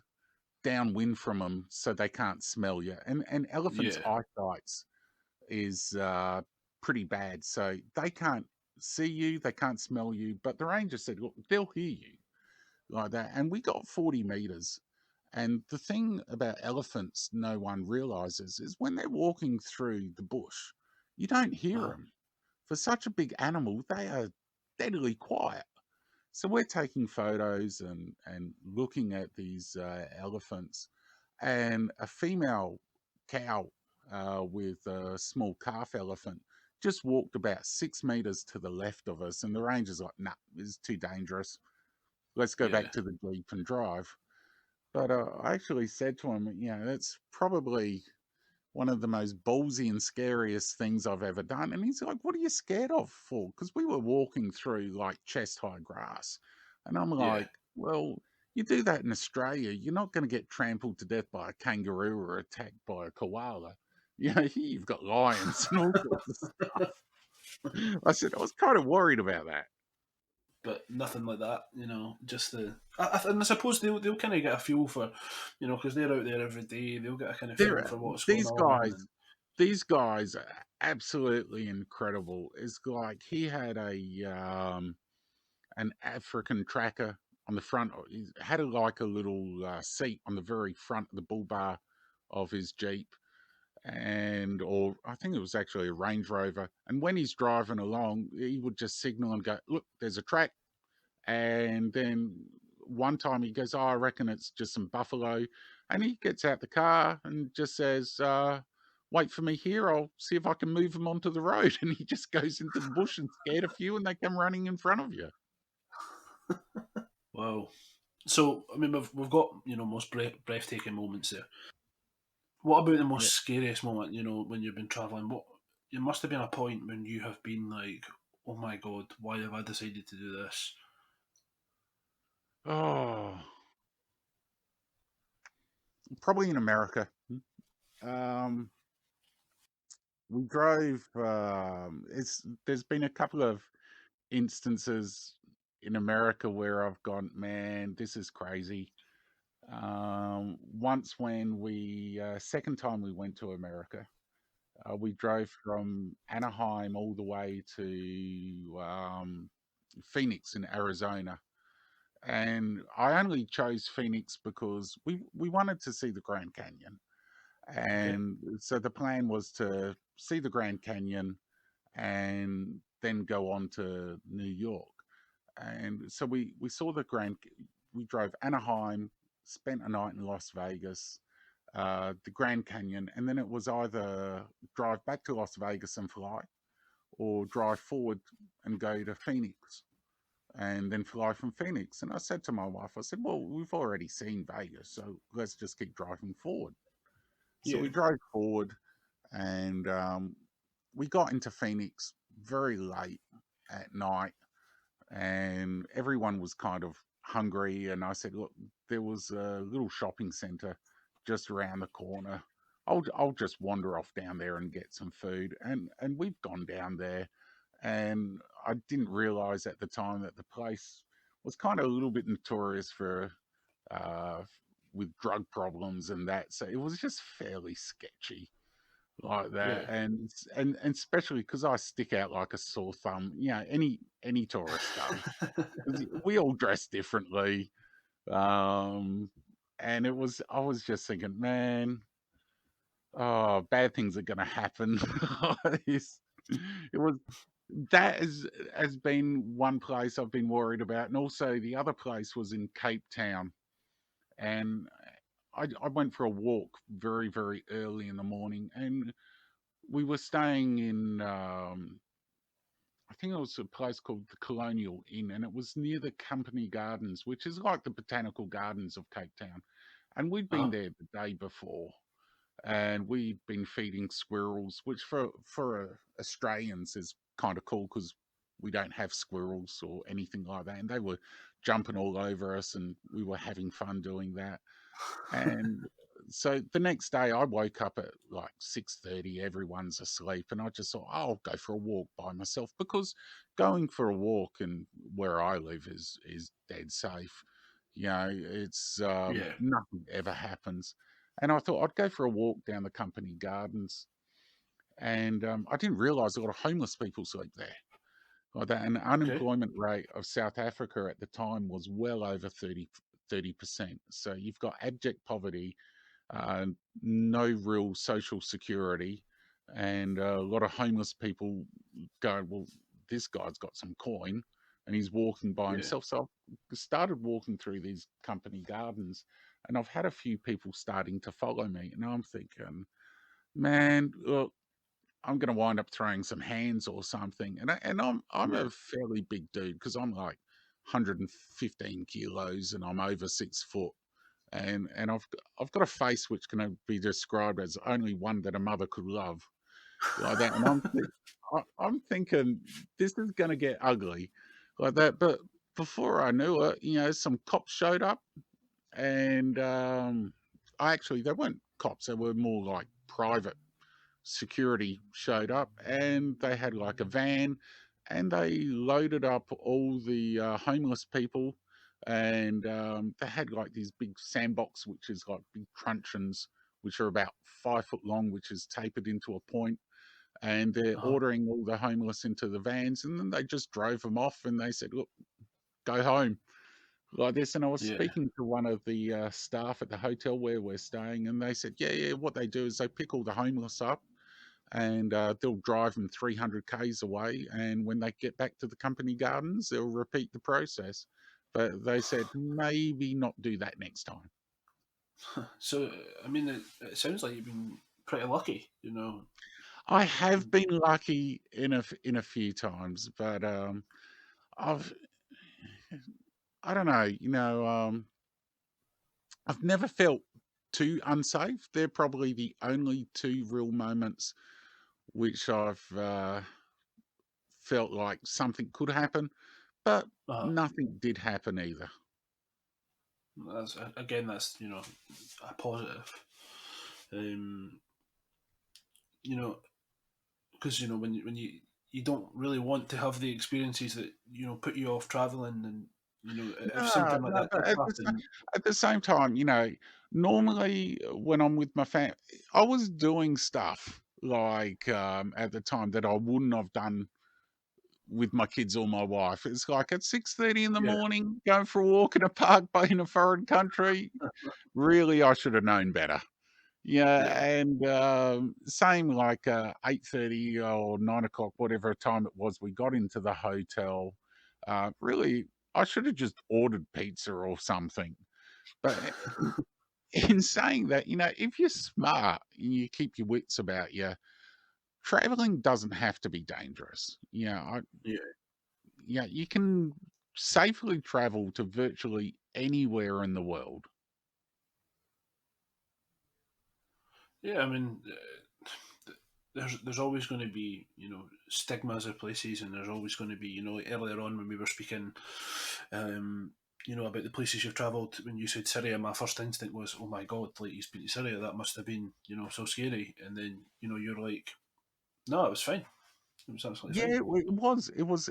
downwind from them so they can't smell you. And elephants' Yeah. eyesight is pretty bad, so they can't see you, they can't smell you. But the ranger said, look, they'll hear you like that. And we got 40 meters. And the thing about elephants no one realizes is when they're walking through the bush, you don't hear Uh-huh. them. For such a big animal, they are deadly quiet. So we're taking photos and looking at these elephants, and a female cow with a small calf elephant just walked about 6 meters to the left of us, and the ranger's like, "Nah, this is too dangerous. Let's go Yeah. back to the jeep and drive." But I actually said to him, that's probably one of the most ballsy and scariest things I've ever done. And he's like, what are you scared of for? Because we were walking through like chest high grass. And I'm Yeah. like, well, you do that in Australia, you're not going to get trampled to death by a kangaroo or attacked by a koala. Here you've got lions and all sorts of stuff. I said, I was kind of worried about that. But nothing like that, Just and I suppose they'll kind of get a feel for, because they're out there every day. They'll get a kind of feel They're, for what's going these on, guys, and these guys are absolutely incredible. It's like he had an African tracker on the front. He had like a little seat on the very front of the bull bar of his Jeep, or I think it was actually a Range Rover. And when he's driving along, he would just signal and go, "Look, there's a track." And then one time he goes, "Oh, I reckon it's just some buffalo," and he gets out the car and just says, "Wait for me here. I'll see if I can move them onto the road." And he just goes into the bush and scared a few, and they come running in front of you. wow. So I mean, we've got most breathtaking moments there. What about the Yeah. most scariest moment? When you've been traveling, what there must have been a point when you have been like, "Oh my god, why have I decided to do this?" Oh, probably in America. Um, we drove. There's been a couple of instances in America where I've gone, man, this is crazy. Once when second time we went to America, we drove from Anaheim all the way to Phoenix in Arizona. And I only chose Phoenix because we wanted to see the Grand Canyon. Okay. And so the plan was to see the Grand Canyon and then go on to New York. And so we saw we drove Anaheim, spent a night in Las Vegas, the Grand Canyon, and then it was either drive back to Las Vegas and fly, or drive forward and go to Phoenix and then fly from Phoenix. And I said to my wife, I said, well, we've already seen Vegas, so let's just keep driving forward. So Yeah. we drove forward, and we got into Phoenix very late at night, and everyone was kind of hungry. And I said, look, there was a little shopping center just around the corner. I'll just wander off down there and get some food. And we've gone down there, and I didn't realize at the time that the place was kind of a little bit notorious for uh, with drug problems and that, so it was just fairly sketchy like that, Yeah. and especially because I stick out like a sore thumb. Any tourist does. 'Cause we all dress differently, um, and I was just thinking, man, oh, bad things are going to happen. It's- it was has been one place I've been worried about, and also the other place was in Cape Town, and I went for a walk very very early in the morning, and we were staying in I think it was a place called the Colonial Inn, and it was near the Company Gardens, which is like the botanical gardens of Cape Town. And we'd been Uh-huh. there the day before, and we'd been feeding squirrels, which for Australians is kind of cool because we don't have squirrels or anything like that, and they were jumping all over us, and we were having fun doing that. And so the next day I woke up at like 6:30, everyone's asleep, and I just thought, "Oh, I'll go for a walk by myself because going for a walk and where I live is dead safe. It's Yeah. nothing ever happens. And I thought I'd go for a walk down the company gardens, and I didn't realize a lot of homeless people sleep there like that. And the Okay. unemployment rate of South Africa at the time was well over 30%. So you've got abject poverty, uh, no real social security, and a lot of homeless people go, well, this guy's got some coin and he's walking by Yeah. himself. So I started walking through these company gardens, and I've had a few people starting to follow me, and I'm thinking, man, look, I'm going to wind up throwing some hands or something. And I'm Yeah. a fairly big dude because I'm like 115 kilos and I'm over 6 foot, and I've got a face which can be described as only one that a mother could love, like that. And I'm thinking this is going to get ugly, like that. But before I knew it, some cops showed up, and I actually they weren't cops; they were more like private security showed up, and they had like a van, and they loaded up all the homeless people, and they had like these big sandbox which is like big truncheons which are about 5 foot long, which is tapered into a point, and they're Uh-huh. ordering all the homeless into the vans, and then they just drove them off, and they said, look, go home, like this. And I was Yeah. speaking to one of the staff at the hotel where we're staying, and they said, yeah, what they do is they pick all the homeless up, and they'll drive them 300 k's away. And when they get back to the company gardens, they'll repeat the process. But they said maybe not do that next time. So, I mean, it sounds like you've been pretty lucky, you know. I have been lucky in a few times, but I've I don't know, I've never felt too unsafe. They're probably the only two real moments which I've felt like something could happen, but Uh-huh. nothing did happen either. That's again, that's a positive. Um, you know, because when you don't really want to have the experiences that put you off traveling, and if No, something like no, that did but happen. at the same time, normally when I'm with my family, I was doing stuff like at the time that I wouldn't have done with my kids or my wife. It's like at 6:30 in the Yeah. morning, going for a walk in a park but in a foreign country. Really, I should have known better. Yeah, Yeah. and same like 8:30 or 9 o'clock, whatever time it was, we got into the hotel. Really, I should have just ordered pizza or something. But in saying that, if you're smart and you keep your wits about you, traveling doesn't have to be dangerous. Yeah. You can safely travel to virtually anywhere in the world. Yeah. I mean, there's always going to be stigmas of places, and there's always going to be like earlier on when we were speaking, um, about the places you've travelled. When you said Syria, my first instinct was, oh my god, like he's been to Syria. That must have been so scary. And then you're like, no, it was fine. It was absolutely Yeah, fine. it was.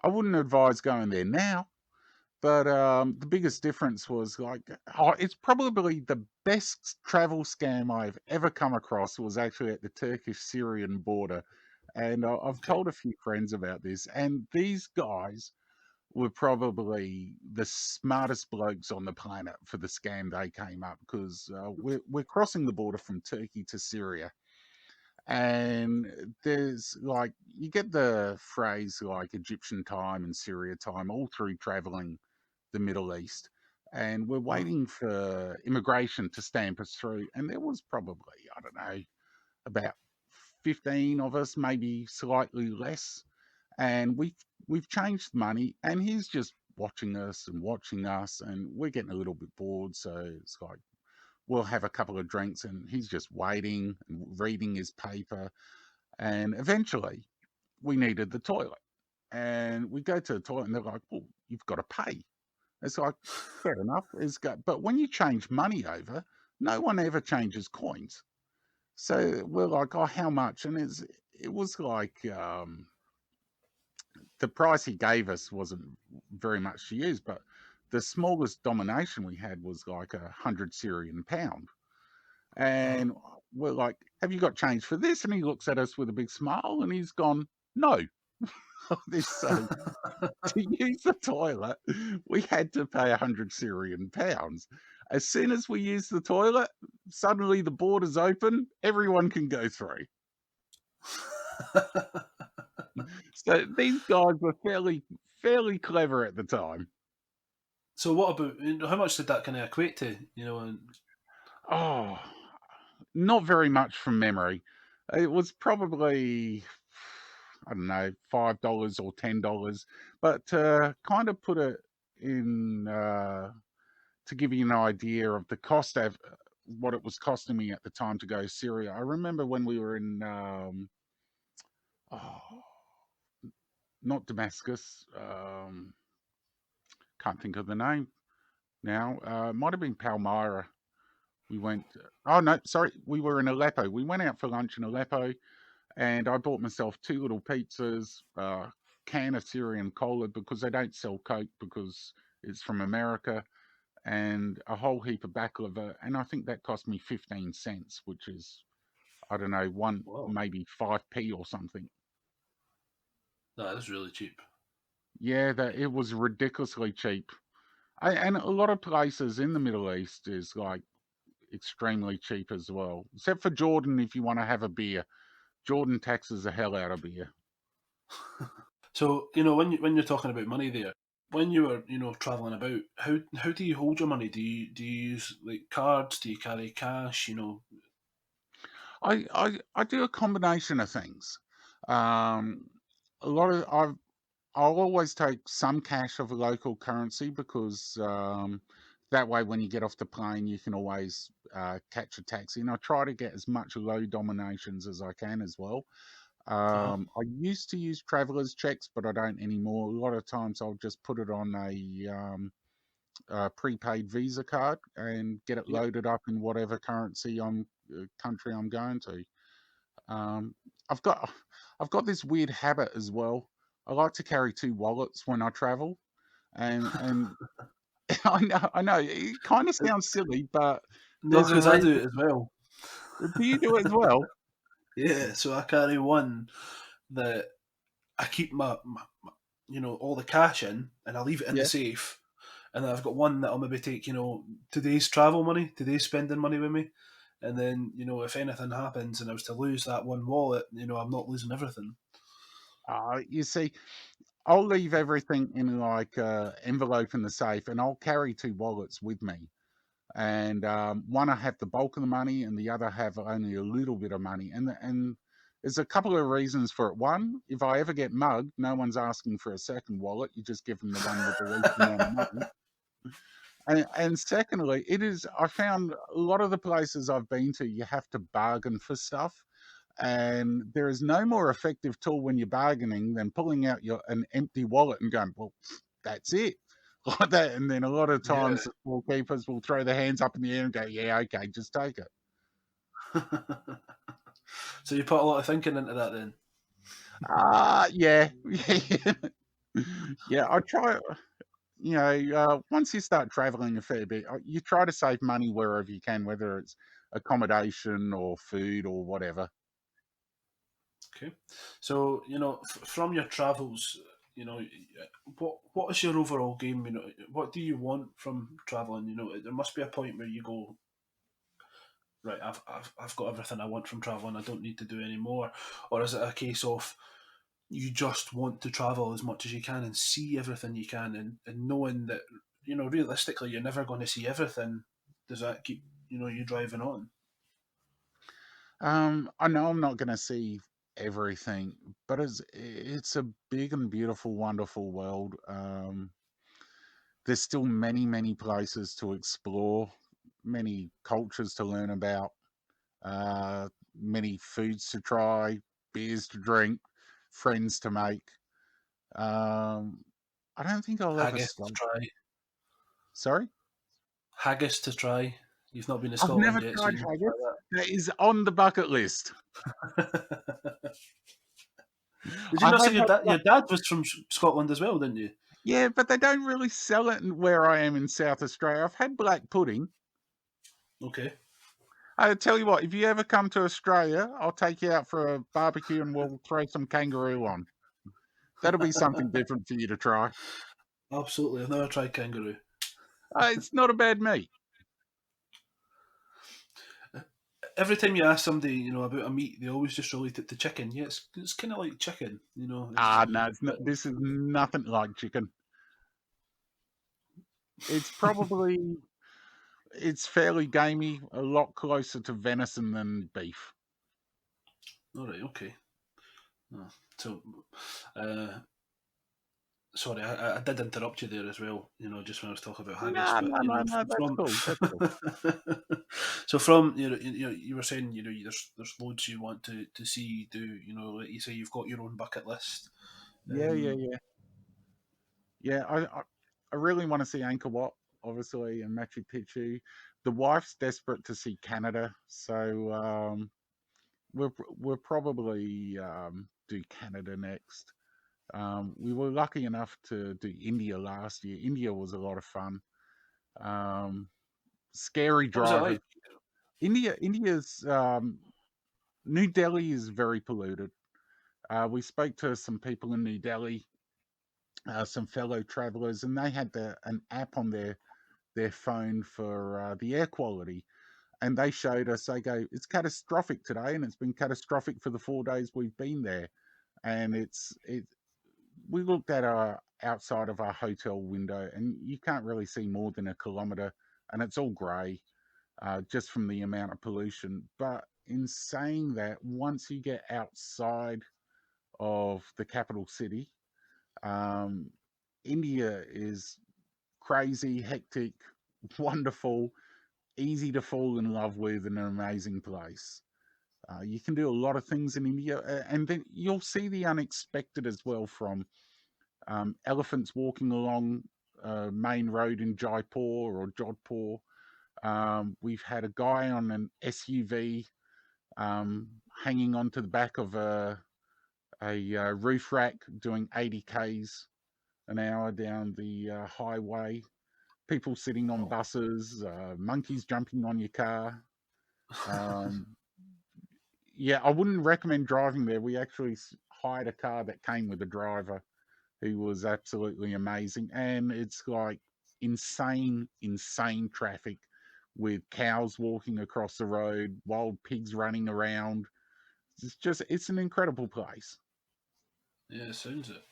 I wouldn't advise going there now. But the biggest difference was like, it's probably the best travel scam I've ever come across was actually at the Turkish-Syrian border. And I've Okay. told a few friends about this, and these guys were probably the smartest blokes on the planet for the scam they came up because we're crossing the border from Turkey to Syria, and there's like you get the phrase like Egyptian time and Syria time all through traveling the Middle East, and we're Uh-huh. waiting for immigration to stamp us through, and there was probably, I don't know, about 15 of us, maybe slightly less, and we've changed money, and he's just watching us, and we're getting a little bit bored, so it's like we'll have a couple of drinks, and he's just waiting and reading his paper, and eventually we needed the toilet, and we go to the toilet, and they're like, "Well, you've got to pay." It's like, fair enough. But when you change money over, no one ever changes coins. So we're like, "Oh, how much?" And it was like the price he gave us wasn't very much to use, but the smallest domination we had was like 100 Syrian pound. Uh-huh. And we're like, "Have you got change for this?" And he looks at us with a big smile, and he's gone, "No." This so to use the toilet, we had to pay 100 Syrian pounds. As soon as we use the toilet, suddenly the borders open, everyone can go through. So these guys were fairly clever at the time. So what about how much did that kind of equate to? And Oh, not very much from memory. It was probably, I don't know, $5 or $10, but to kind of put it in to give you an idea of the cost of what it was costing me at the time to go to Syria. I remember when we were in oh, not Damascus. Can't think of the name now. Might have been Palmyra. We went. Oh no, sorry. We were in Aleppo. We went out for lunch in Aleppo, and I bought myself two little pizzas, can of Syrian cola because they don't sell Coke because it's from America, and a whole heap of baklava, and I think that cost me 15 cents, which is, I don't know, one wow, maybe 5p or something. that is really cheap. Yeah, that it was ridiculously cheap. And a lot of places in the Middle East is like extremely cheap as well, except for Jordan if you want to have a beer. Jordan taxes the hell out of beer. So when you're talking about money there, when you were traveling about, how do you hold your money? Do you use like cards? Do you carry cash? I do a combination of things. Um, a lot of I'll always take some cash of a local currency because that way, when you get off the plane, you can always catch a taxi. And I try to get as much low dominations as I can as well. Uh-huh. I used to use travelers checks, but I don't anymore. A lot of times, I'll just put it on a prepaid Visa card and get it Yep. loaded up in whatever currency country I'm going to. Um, I've got I've got this weird habit as well. I like to carry two wallets when I travel, and I know it kind of sounds silly, but No, there's a because I do reason. it as well. Do you do it as well? Yeah, so I carry one that I keep my all the cash in, and I leave it in the Yeah. safe. And then I've got one that I'll maybe take today's travel money, today's spending money with me. And then if anything happens and I was to lose that one wallet, I'm not losing everything. You see, I'll leave everything in like envelope in the safe, and I'll carry two wallets with me. And one I have the bulk of the money, and the other have only a little bit of money. And there's a couple of reasons for it. One, if I ever get mugged, no one's asking for a second wallet. You just give them the one with the least amount of money. And secondly, it is. I found a lot of the places I've been to, you have to bargain for stuff, and there is no more effective tool when you're bargaining than pulling out an empty wallet and going, "Well, that's it." Like that, and then a lot of Yeah. times the storekeepers will throw their hands up in the air and go, "Yeah, okay, just take it." So you put a lot of thinking into that then. Yeah, yeah, yeah. I try. once you start traveling a fair bit, you try to save money wherever you can, whether it's accommodation or food or whatever. Okay. So, from your travels, what is your overall game? What do you want from traveling? There must be a point where you go, right, I've got everything I want from traveling. I don't need to do any more. Or is it a case of you just want to travel as much as you can and see everything you can, and knowing that, realistically, you're never going to see everything? Does that keep, you driving on? I know I'm not going to see everything, but it's a big and beautiful, wonderful world. There's still many, many places to explore, many cultures to learn about, many foods to try, beers to drink, friends to make. Um, I don't think I'll ever Haggis to stop. try. Sorry? Haggis to try. You've not been to I've Scotland never yet, so tried you need to haggis. try That is on the bucket list. that. Did you I not say have had your dad was from Scotland as well, didn't you? Yeah, but they don't really sell it where I am in South Australia. I've had black pudding. Okay. I tell you what, if you ever come to Australia, I'll take you out for a barbecue and we'll throw some kangaroo on. That'll be something different for you to try. Absolutely. I've never tried kangaroo. It's not a bad meat. Every time you ask somebody, about a meat, they always just relate it to chicken. Yeah, it's kind of like chicken, It's No, it's not, but this is nothing like chicken. It's probably it's fairly gamey, a lot closer to venison than beef. all right, okay. No. So, uh, sorry, I did interrupt you there as well. Just when I was talking about haggis, No, but no, no, no. That's from cool. That's cool. so from you were saying there's loads you want to see, do, like you say, you've got your own bucket list. Yeah, yeah, Um, yeah. Yeah, I really want to see Angkor Wat, obviously, and Machu Picchu. The wife's desperate to see Canada, so we'll probably do Canada next. We were lucky enough to do India last year. India was a lot of fun. Um, Scary what was it like? drivers. India's New Delhi is very polluted. We spoke to some people in New Delhi, some fellow travelers, and they had an app on their phone for the air quality. And they showed us, they go, it's catastrophic today, and it's been catastrophic for the 4 days we've been there. And we looked at our outside of our hotel window, and you can't really see more than a kilometre, and it's all grey, just from the amount of pollution. But in saying that, once you get outside of the capital city, um, India is crazy, hectic, wonderful, easy to fall in love with, and an amazing place. You can do a lot of things in India, and then you'll see the unexpected as well, from elephants walking along main road in Jaipur or Jodhpur. We've had a guy on an SUV hanging onto the back of a roof rack doing 80 k's an hour down the highway. People sitting on Oh, buses, monkeys jumping on your car. Um, yeah, I wouldn't recommend driving there. We actually hired a car that came with a driver who was absolutely amazing, and it's like insane, insane traffic with cows walking across the road, wild pigs running around. It's an incredible place. yeah, it sounds it.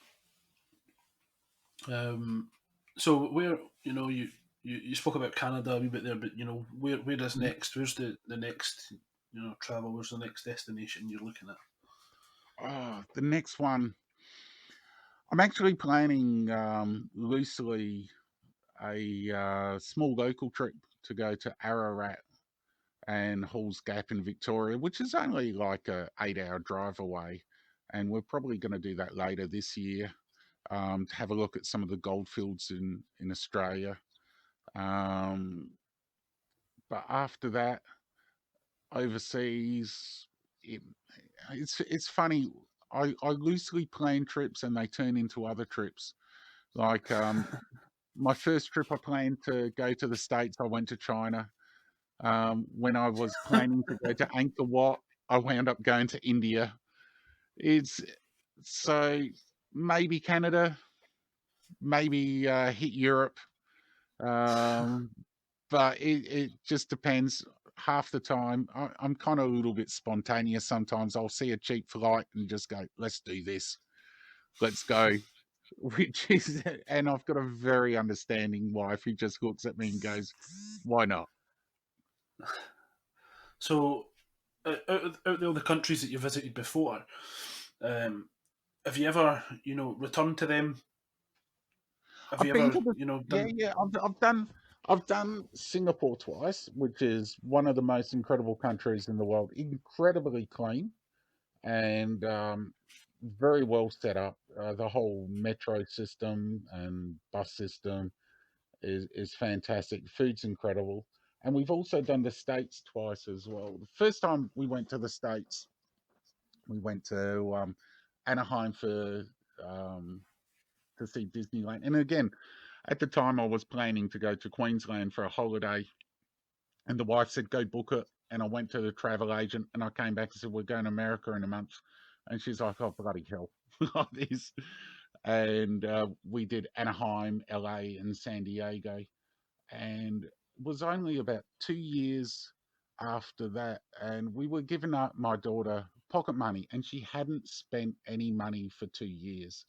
Um, so where, you spoke about Canada a wee bit there, but where is Mhm. next? Where's the next, travel? Where's the next destination you're looking at? Oh, the next one, I'm actually planning loosely a small local trip to go to Ararat and Halls Gap in Victoria, which is only like a 8 hour drive away. And we're probably going to do that later this year, to have a look at some of the goldfields in Australia. Um, but after that, overseas, it, it's funny. I loosely plan trips and they turn into other trips. Like my first trip I planned to go to the States, I went to China. When I was planning to go to Angkor Wat, I wound up going to India. It's so maybe Canada, maybe hit Europe, um, but it just depends. Half the time, I'm kind of a little bit spontaneous. Sometimes I'll see a cheap flight and just go, "Let's do this. Let's go." Which is, and I've got a very understanding wife who just looks at me and goes, "Why not?" So, out of all the countries that you visited before, have you ever, returned to them? Have I've you been ever, to the yeah, done? yeah. I've done Singapore twice, which is one of the most incredible countries in the world. Incredibly clean and very well set up. The whole metro system and bus system is fantastic. Food's incredible, and we've also done the States twice as well. The first time we went to the States, we went to Anaheim um, to see Disneyland, and again, at the time, I was planning to go to Queensland for a holiday, and the wife said, "Go book it." And I went to the travel agent, and I came back and said, "We're going to America in a month." And she's like, "Oh, bloody hell." Like this. And we did Anaheim, LA, and San Diego. And it was only about 2 years after that. And we were giving up my daughter pocket money, and she hadn't spent any money for 2 years.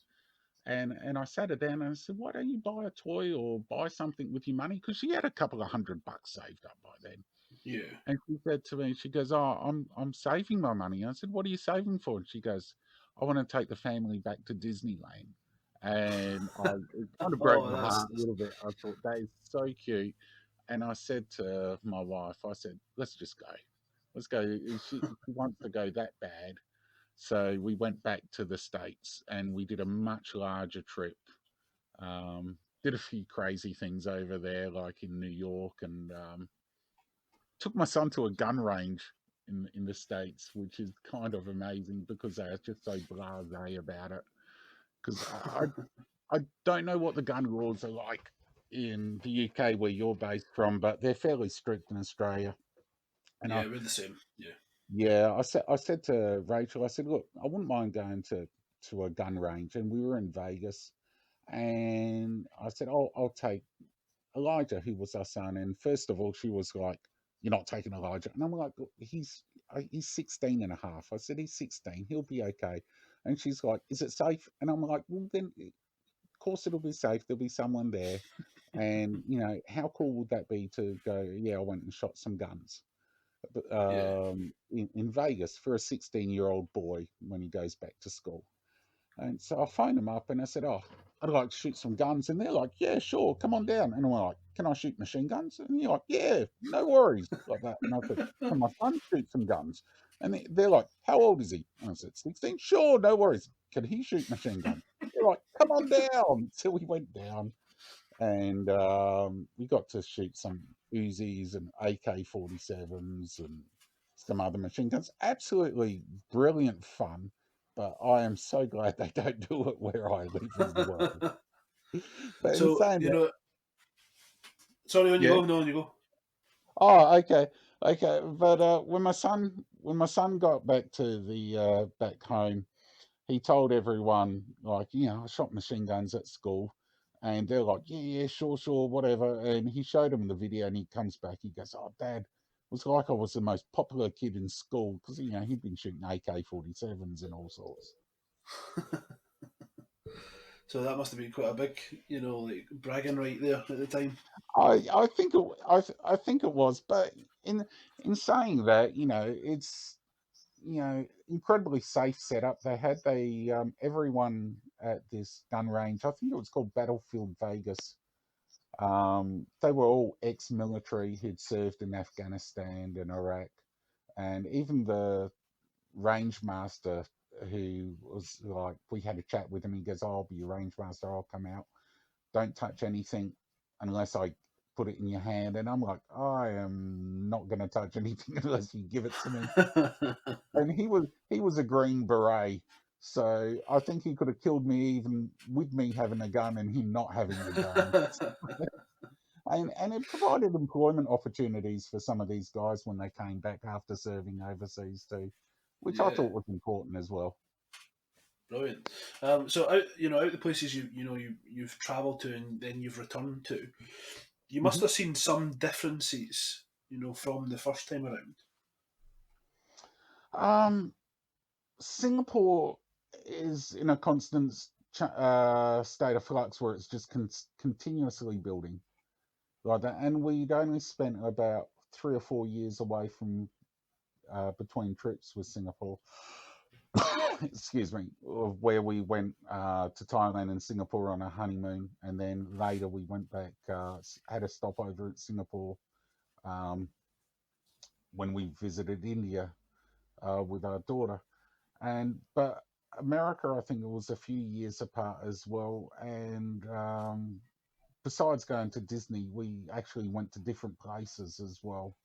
And I sat her down and I said, "Why don't you buy a toy or buy something with your money?" Because she had a couple of $100 saved up by then. Yeah. And she said to me, she goes, "Oh, I'm saving my money." I said, "What are you saving for?" And she goes, "I want to take the family back to Disneyland." And it kind of broke Oh, my that's, heart a little bit. I thought that is so cute. And I said to my wife, I said, "Let's just go. Let's go." She wants to go that bad. So we went back to the States and we did a much larger trip. Did a few crazy things over there, like in New York, and took my son to a gun range in the States, which is kind of amazing because they are just so blasé about it. Because I don't know what the gun laws are like in the UK where you're based from, but they're fairly strict in Australia. And yeah, we're the same. Yeah. yeah, I said to Rachel, I said, "Look, I wouldn't mind going to a gun range," and we were in Vegas, and I said, I'll take Elijah, who was our son. And first of all, she was like, "You're not taking Elijah." And I'm like, "Look, he's 16 and a half." I said, "He's 16. He'll be okay." And she's like, "Is it safe?" And I'm like, "Well, then, of course it'll be safe. There'll be someone there." And, how cool would that be to go, "Yeah, I went and shot some guns Yeah. in Vegas for a 16-year-old boy when he goes back to school." And so I phoned them up and I said, "Oh, I'd like to shoot some guns." And they're like, "Yeah, sure, come on down." And I'm like, "Can I shoot machine guns?" And you're like, "Yeah, no worries," like that. And I said, "Can my son shoot some guns?" And they're like, "How old is he?" And I said, "16." "Sure, no worries. Can he shoot machine guns?" They're like, "Come on down." So we went down and we got to shoot some Uzis and AK-47s and some other machine guns. Absolutely brilliant fun, but I am so glad they don't do it where I live as well. But in So, saying that, sorry, on you yeah. go. No, on you go. Oh, okay, okay. But when my son got back to the back home, he told everyone, like, "I shot machine guns at school." And they're like, "Yeah, yeah, sure, sure, whatever." And he showed them the video and he comes back, he goes, "Oh, Dad, it was like I was the most popular kid in school," because, he'd been shooting AK-47s and all sorts. So that must have been quite a big, like bragging right there at the time. I think it was, but in saying that, it's incredibly safe setup. They everyone at this gun range. I think it was called Battlefield Vegas. They were all ex-military who'd served in Afghanistan and Iraq, and even the range master, who was like, we had a chat with him. He goes, "I'll be your range master. I'll come out. Don't touch anything unless I put it in your hand." And I'm like, "I am not going to touch anything unless you give it to me." And he was a Green Beret, So I think he could have killed me even with me having a gun and him not having the gun. And it provided employment opportunities for some of these guys when they came back after serving overseas too, which I Yeah, thought was important as well. brilliant. So out the places you've travelled to and then you've returned to, you must Mhm. have seen some differences, from the first time around. Um, Singapore is in a constant state of flux where it's just continuously building like that, and we'd only spent about 3 or 4 years away from between trips with Singapore. Excuse me, of where we went to Thailand and Singapore on a honeymoon, and then later we went back, had a stopover at Singapore um, when we visited India with our daughter. But America, I think it was a few years apart as well. And besides going to Disney, we actually went to different places as well.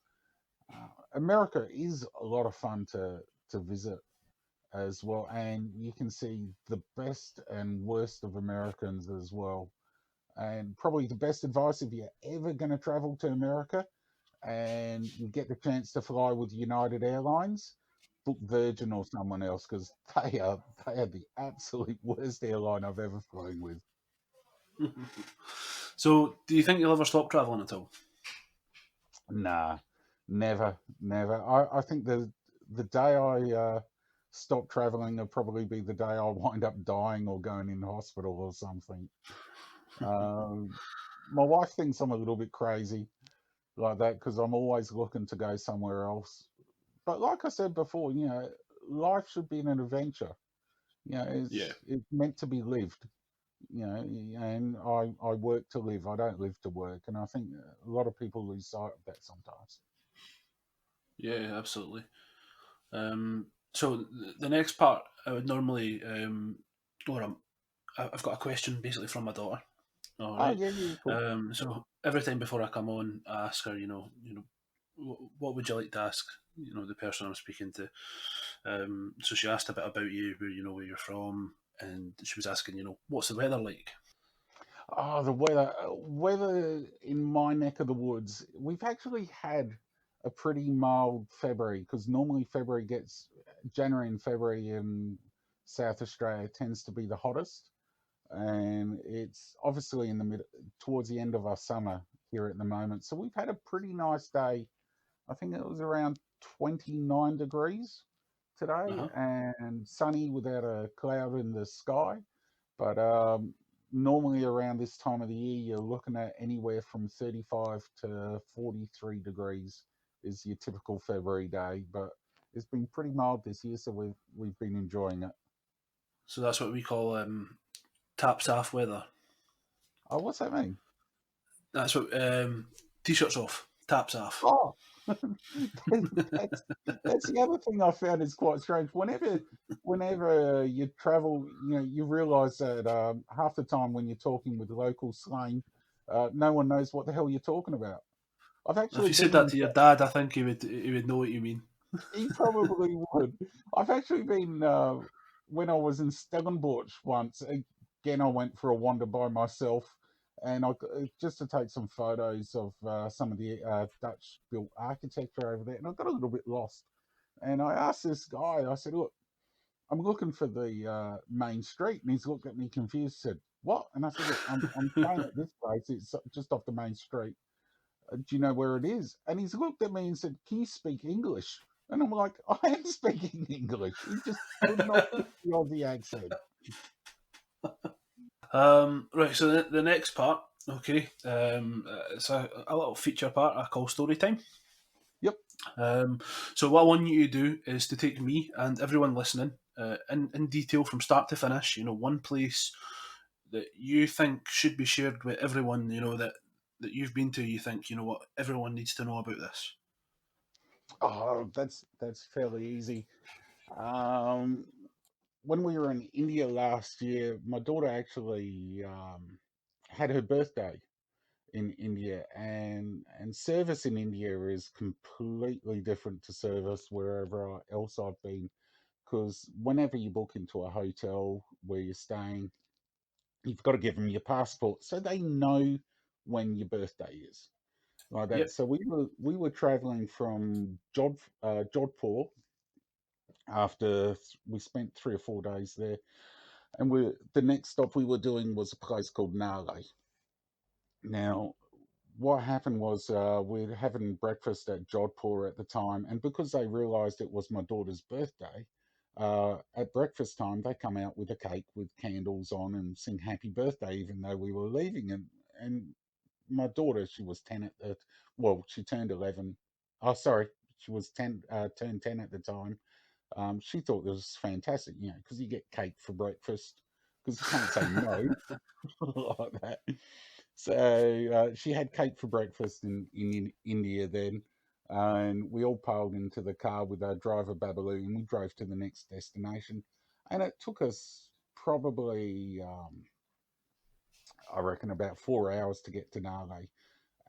America is a lot of fun to visit as well, and you can see the best and worst of Americans as well. And probably the best advice if you're ever going to travel to America and you get the chance to fly with United Airlines, book Virgin or someone else because they are the absolute worst airline I've ever flown with. So, do you think you'll ever stop travelling at all? Nah, never, never. I think the day I stop traveling will probably be the day I wind up dying or going in hospital or something. Um, my wife thinks I'm a little bit crazy like that because I'm always looking to go somewhere else. But like I said before, life should be an adventure. Yeah. It's meant to be lived. And I work to live. I don't live to work, and I think a lot of people lose sight of that sometimes. Yeah, absolutely. So the next part, I would normally, or I've got a question basically from my daughter. All Oh right. yeah, yeah, cool. So every time before I come on, I ask her, what would you like to ask, the person I'm speaking to. So she asked a bit about you, where you're from, and she was asking, what's the weather like? Oh, the weather in my neck of the woods. We've actually had a pretty mild February because normally February gets January and February in South Australia tends to be the hottest, and it's obviously in the mid towards the end of our summer here at the moment. So we've had a pretty nice day. I think it was around 29 degrees Uh today huh. and sunny without a cloud in the sky. But normally around this time of the year, you're looking at anywhere from 35 to 43 degrees is your typical February day. But it's been pretty mild this year, so we've been enjoying it. So that's what we call taps off weather. Oh, what's that mean? That's what t-shirts off, taps off. Oh, that's that's the other thing I found is quite strange. Whenever you travel, you realise that half the time when you're talking with local slang, no one knows what the hell you're talking about. I've If actually you said been that in. to your dad, I think he would know what you mean. He probably would. I've actually been when I was in Stellenbosch once. Again, I went for a wander by myself, and just to take some photos of some of the Dutch-built architecture over there, and I got a little bit lost. And I asked this guy. I said, "Look, I'm looking for the main street," and he's looked at me confused. Said, "What?" And I said, "Look, I'm staying at this place. It's just off the main street. Do you know where it is?" And he's looked at me and said, "Can you speak English?" And I'm like, I am speaking English. He just could not get the Aussie accent. Right, so the next part, okay, it's a little feature part I call story time. Yep. Um, so what I want you to do is to take me and everyone listening in detail from start to finish. One place that you think should be shared with everyone. That you've been to. You think what everyone needs to know about this. Oh, that's fairly easy. Um, when we were in India last year, my daughter actually had her birthday in India, and service in India is completely different to service wherever else I've been. because whenever you book into a hotel where you're staying, you've got to give them your passport so they know when your birthday is, like that. Yep. So we were traveling from Jodhpur after we spent 3 or 4 days there, and the next stop we were doing was a place called Nale. Now, what happened was we're having breakfast at Jodhpur at the time, and because they realised it was my daughter's birthday, at breakfast time they come out with a cake with candles on and sing happy birthday, even though we were leaving. And my daughter, she was 10 at the, well, she turned 11. Oh, sorry, she was 10, turned 10 at the time. She thought it was fantastic, because you get cake for breakfast, because you can't say no like that. So she had cake for breakfast in India then, and we all piled into the car with our driver Babalu, and we drove to the next destination. And it took us probably, I reckon, about 4 hours to get to Nale.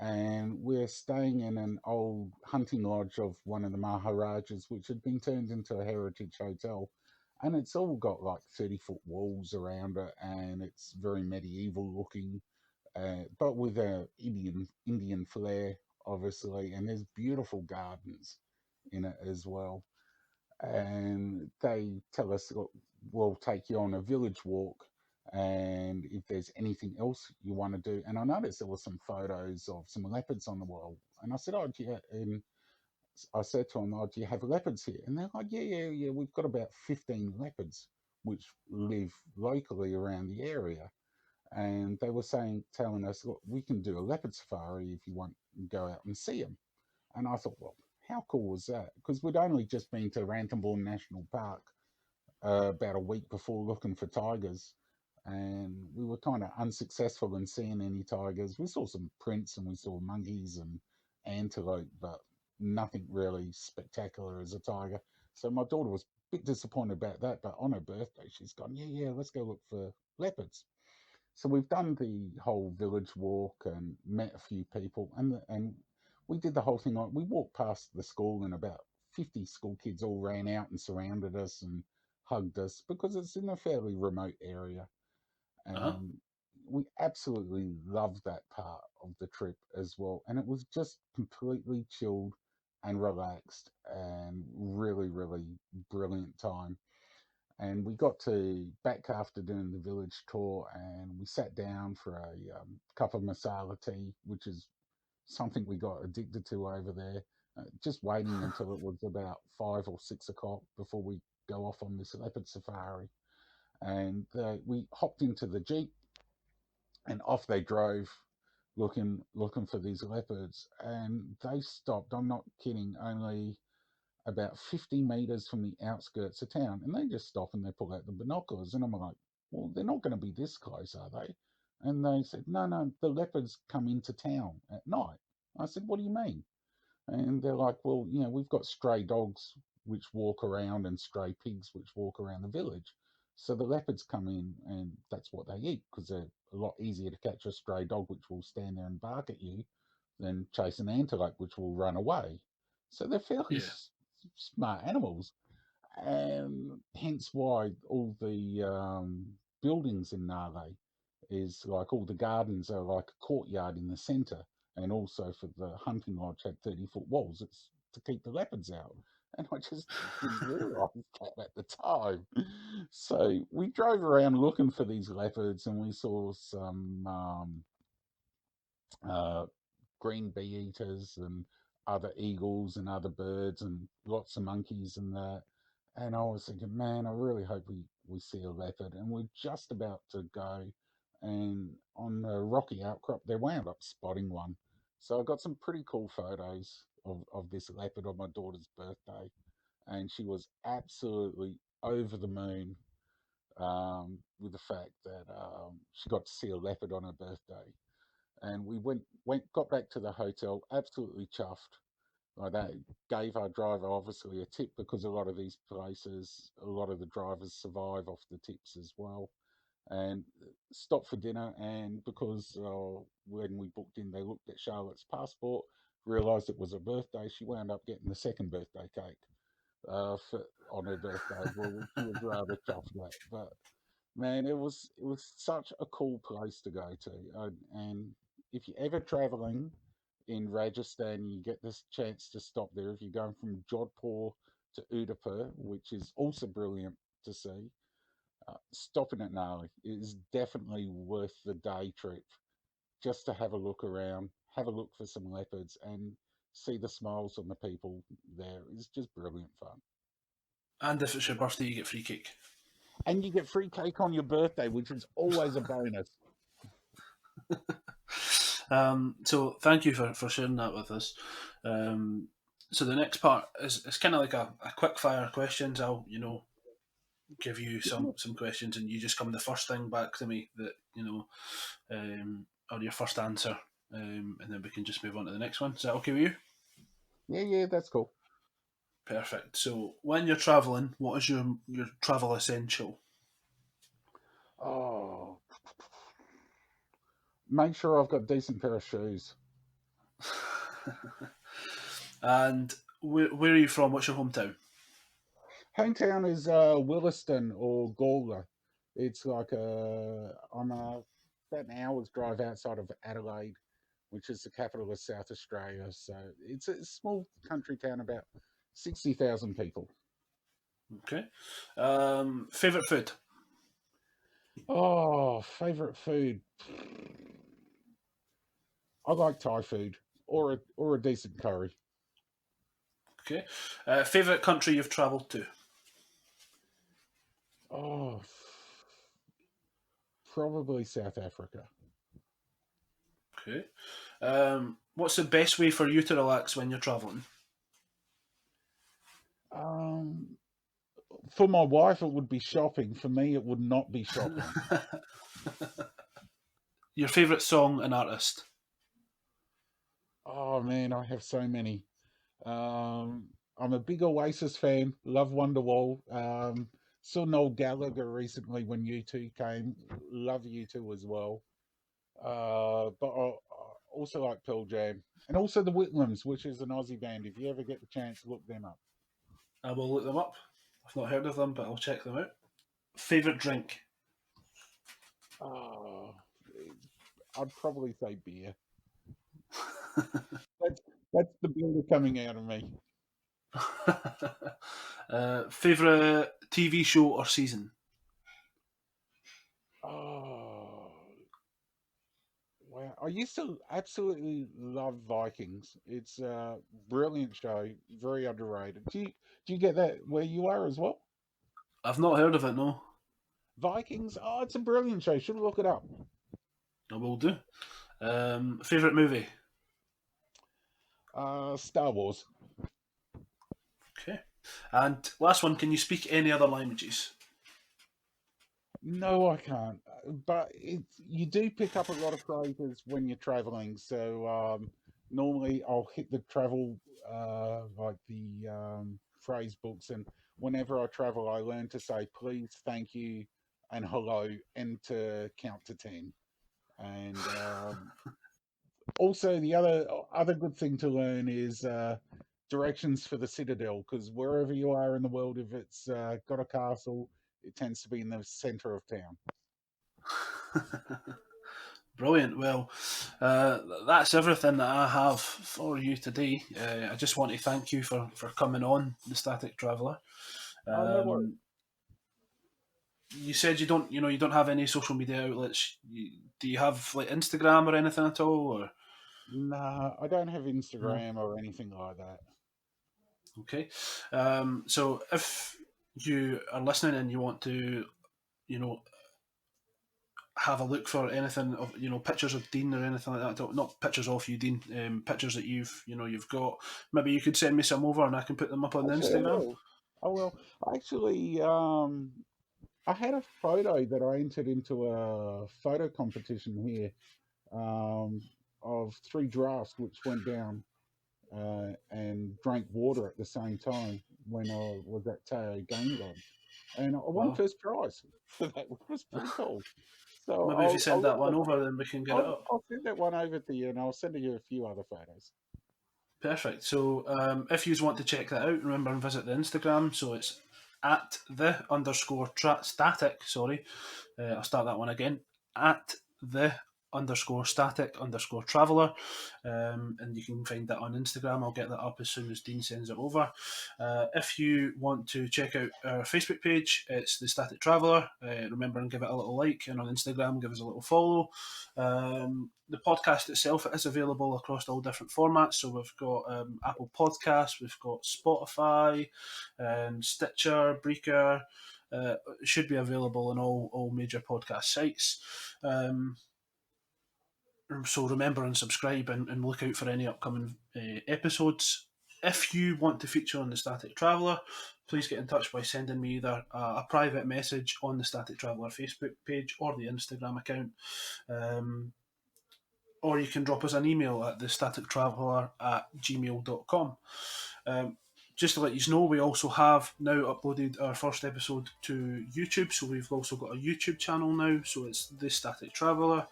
And we're staying in an old hunting lodge of one of the Maharajas, which had been turned into a heritage hotel. And it's all got like 30-foot walls around it, and it's very medieval looking, but with a Indian flair, obviously. And there's beautiful gardens in it as well. And they tell us, "Look, we'll take you on a village walk, and if there's anything else you want to do." And I noticed there were some photos of some leopards on the wall, and I said, "Oh, do you, and I said to them, oh, do you have leopards here?" And they're like, "Yeah, yeah, yeah, we've got about 15 leopards which live locally around the area." And they were telling us, "Look, we can do a leopard safari if you want to go out and see them." And I thought, well, how cool was that? Because we'd only just been to Ranthambore National Park about a week before looking for tigers, and we were kind of unsuccessful in seeing any tigers. We saw some prints and we saw monkeys and antelope, but nothing really spectacular as a tiger. So my daughter was a bit disappointed about that, but on her birthday, she's gone, "Yeah, yeah, let's go look for leopards." So we've done the whole village walk and met a few people, and we did the whole thing. We walked past the school, and about 50 school kids all ran out and surrounded us and hugged us, because it's in a fairly remote area. Uh-huh. And we absolutely loved that part of the trip as well. And it was just completely chilled and relaxed and really, really brilliant time. And we got to back after doing the village tour, and we sat down for a cup of masala tea, which is something we got addicted to over there. Just waiting until it was about 5 or 6 o'clock before we go off on this leopard safari. And we hopped into the jeep, and off they drove, looking for these leopards. And they stopped. I'm not kidding. Only about 50 meters from the outskirts of town, and they just stop and they pull out the binoculars. And I'm like, well, they're not going to be this close, are they? And they said, no, no, the leopards come into town at night. I said, what do you mean? And they're like, well, we've got stray dogs which walk around and stray pigs which walk around the village. So the leopards come in, and that's what they eat, because they're a lot easier to catch a stray dog which will stand there and bark at you than chase an antelope which will run away. So they're fairly Yeah. smart animals, and hence why all the buildings in Nave is like, all the gardens are like a courtyard in the centre, and also for the hunting lodge had 30-foot walls. It's to keep the leopards out. And I just didn't realise that at the time. So we drove around looking for these leopards, and we saw some uh, green bee eaters and other eagles and other birds and lots of monkeys and that. And I was thinking, man, I really hope we see a leopard. And we're just about to go. And on the rocky outcrop, they wound up spotting one. So I got some pretty cool photos of this leopard on my daughter's birthday. And she was absolutely over the moon, with the fact that she got to see a leopard on her birthday. And we got back to the hotel absolutely chuffed. Like that, gave our driver obviously a tip, because a lot of these places, a lot of the drivers survive off the tips as well. And stopped for dinner, and because when we booked in, they looked at Charlotte's passport, realised it was her birthday. She wound up getting the second birthday cake. on her birthday. Well, she was rather chuffed that, but man, it was such a cool place to go to, and if you're ever traveling in Rajasthan, you get this chance to stop there. If you're going from Jodhpur to Udaipur, which is also brilliant to see, stopping at Nali is definitely worth the day trip just to have a look around, have a look for some leopards, and see the smiles on the people there. It's just brilliant fun. And if it's your birthday, you get free cake. And you get free cake on your birthday, which is always a bonus. So thank you for sharing that with us. So the next part is kind of like a quick fire questions. I'll give you some questions, and you just come the first thing back to me that or your first answer, and then we can just move on to the next one. Is that okay with you? Yeah, that's cool. Perfect. So when you're traveling, what is your travel essential? Oh, make sure I've got a decent pair of shoes. And where are you from? What's your hometown? Hometown is Williston or Gawler. It's like I'm about an hour's drive outside of Adelaide, which is the capital of South Australia. So it's a small country town, about 60,000 people. Okay. Favorite food? Oh, favorite food. I like Thai food or a decent curry. Okay. Favorite country you've travelled to? Oh, probably South Africa. Okay. What's the best way for you to relax when you're travelling? Um, for my wife, it would be shopping. For me, it would not be shopping. Your favourite song and artist? Oh man, I have so many. I'm a big Oasis fan. Love Wonderwall. Saw Noel Gallagher recently when U2 came. Love U2 as well. But I also like Pearl Jam and also the Whitlams, which is an Aussie band. If you ever get the chance, look them up. I will look them up. I've not heard of them, but I'll check them out. Favourite drink? Oh, I'd probably say beer. That's that's the beer coming out of me. Favourite TV show or season? Oh, wow. I used to absolutely love Vikings. It's a brilliant show, very underrated. Do you get that where you are as well? I've not heard of it, no. Vikings? Oh, it's a brilliant show. Should look it up. I will do. Favourite movie? Star Wars. Okay. And last one, can you speak any other languages? No, I can't. But you do pick up a lot of phrases when you're traveling. So normally I'll hit the travel, like the phrase books, and whenever I travel, I learn to say please, thank you, and hello, and to count to 10. And also the other good thing to learn is directions for the citadel, because wherever you are in the world, if it's got a castle, it tends to be in the center of town. Brilliant. Well, that's everything that I have for you today. I just want to thank you for coming on the Static Traveller. Oh, no worries. Um, you said you don't have any social media outlets. Do you have like Instagram or anything at all? Or Nah, I don't have no? Instagram or anything like that. Okay. So if you are listening and you want to, you know, have a look for anything of pictures of Dean or anything like that. Not pictures of you, Dean. Pictures that you've got. Maybe you could send me some over and I can put them up on the Actually, I Instagram. will. I will. Actually, I had a photo that I entered into a photo competition here, um, of three giraffes which went down and drank water at the same time when I was at Tao Game Lodge, and I won Well, first prize for that, which was pretty cool. So maybe if you I'll send that leave one that. over, then we can get it up. I'll send that one over to you, and I'll send you a few other photos. Perfect. So if you want to check that out, remember and visit the Instagram. So it's at the underscore static. Sorry, I'll start that one again. At the underscore static underscore traveller, and you can find that on Instagram. I'll get that up as soon as Dean sends it over. If you want to check out our Facebook page, it's the Static Traveller. Remember and give it a little like, and on Instagram give us a little follow. The podcast itself is available across all different formats. So we've got Apple Podcasts, we've got Spotify, Stitcher, Breaker. It should be available on all major podcast sites. So remember and subscribe and look out for any upcoming episodes. If you want to feature on the Static Traveller, please get in touch by sending me either a private message on the Static Traveller Facebook page or the Instagram account. Or you can drop us an email at thestatictraveller@gmail.com. Just to let you know, we also have now uploaded our first episode to YouTube, so we've also got a YouTube channel now, so it's The Static Traveller.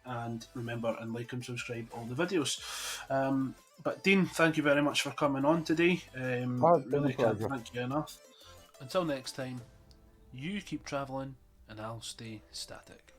And remember and like and subscribe all the videos. But Dean, thank you very much for coming on today. Really can't thank you enough. Until next time, you keep travelling and I'll stay static.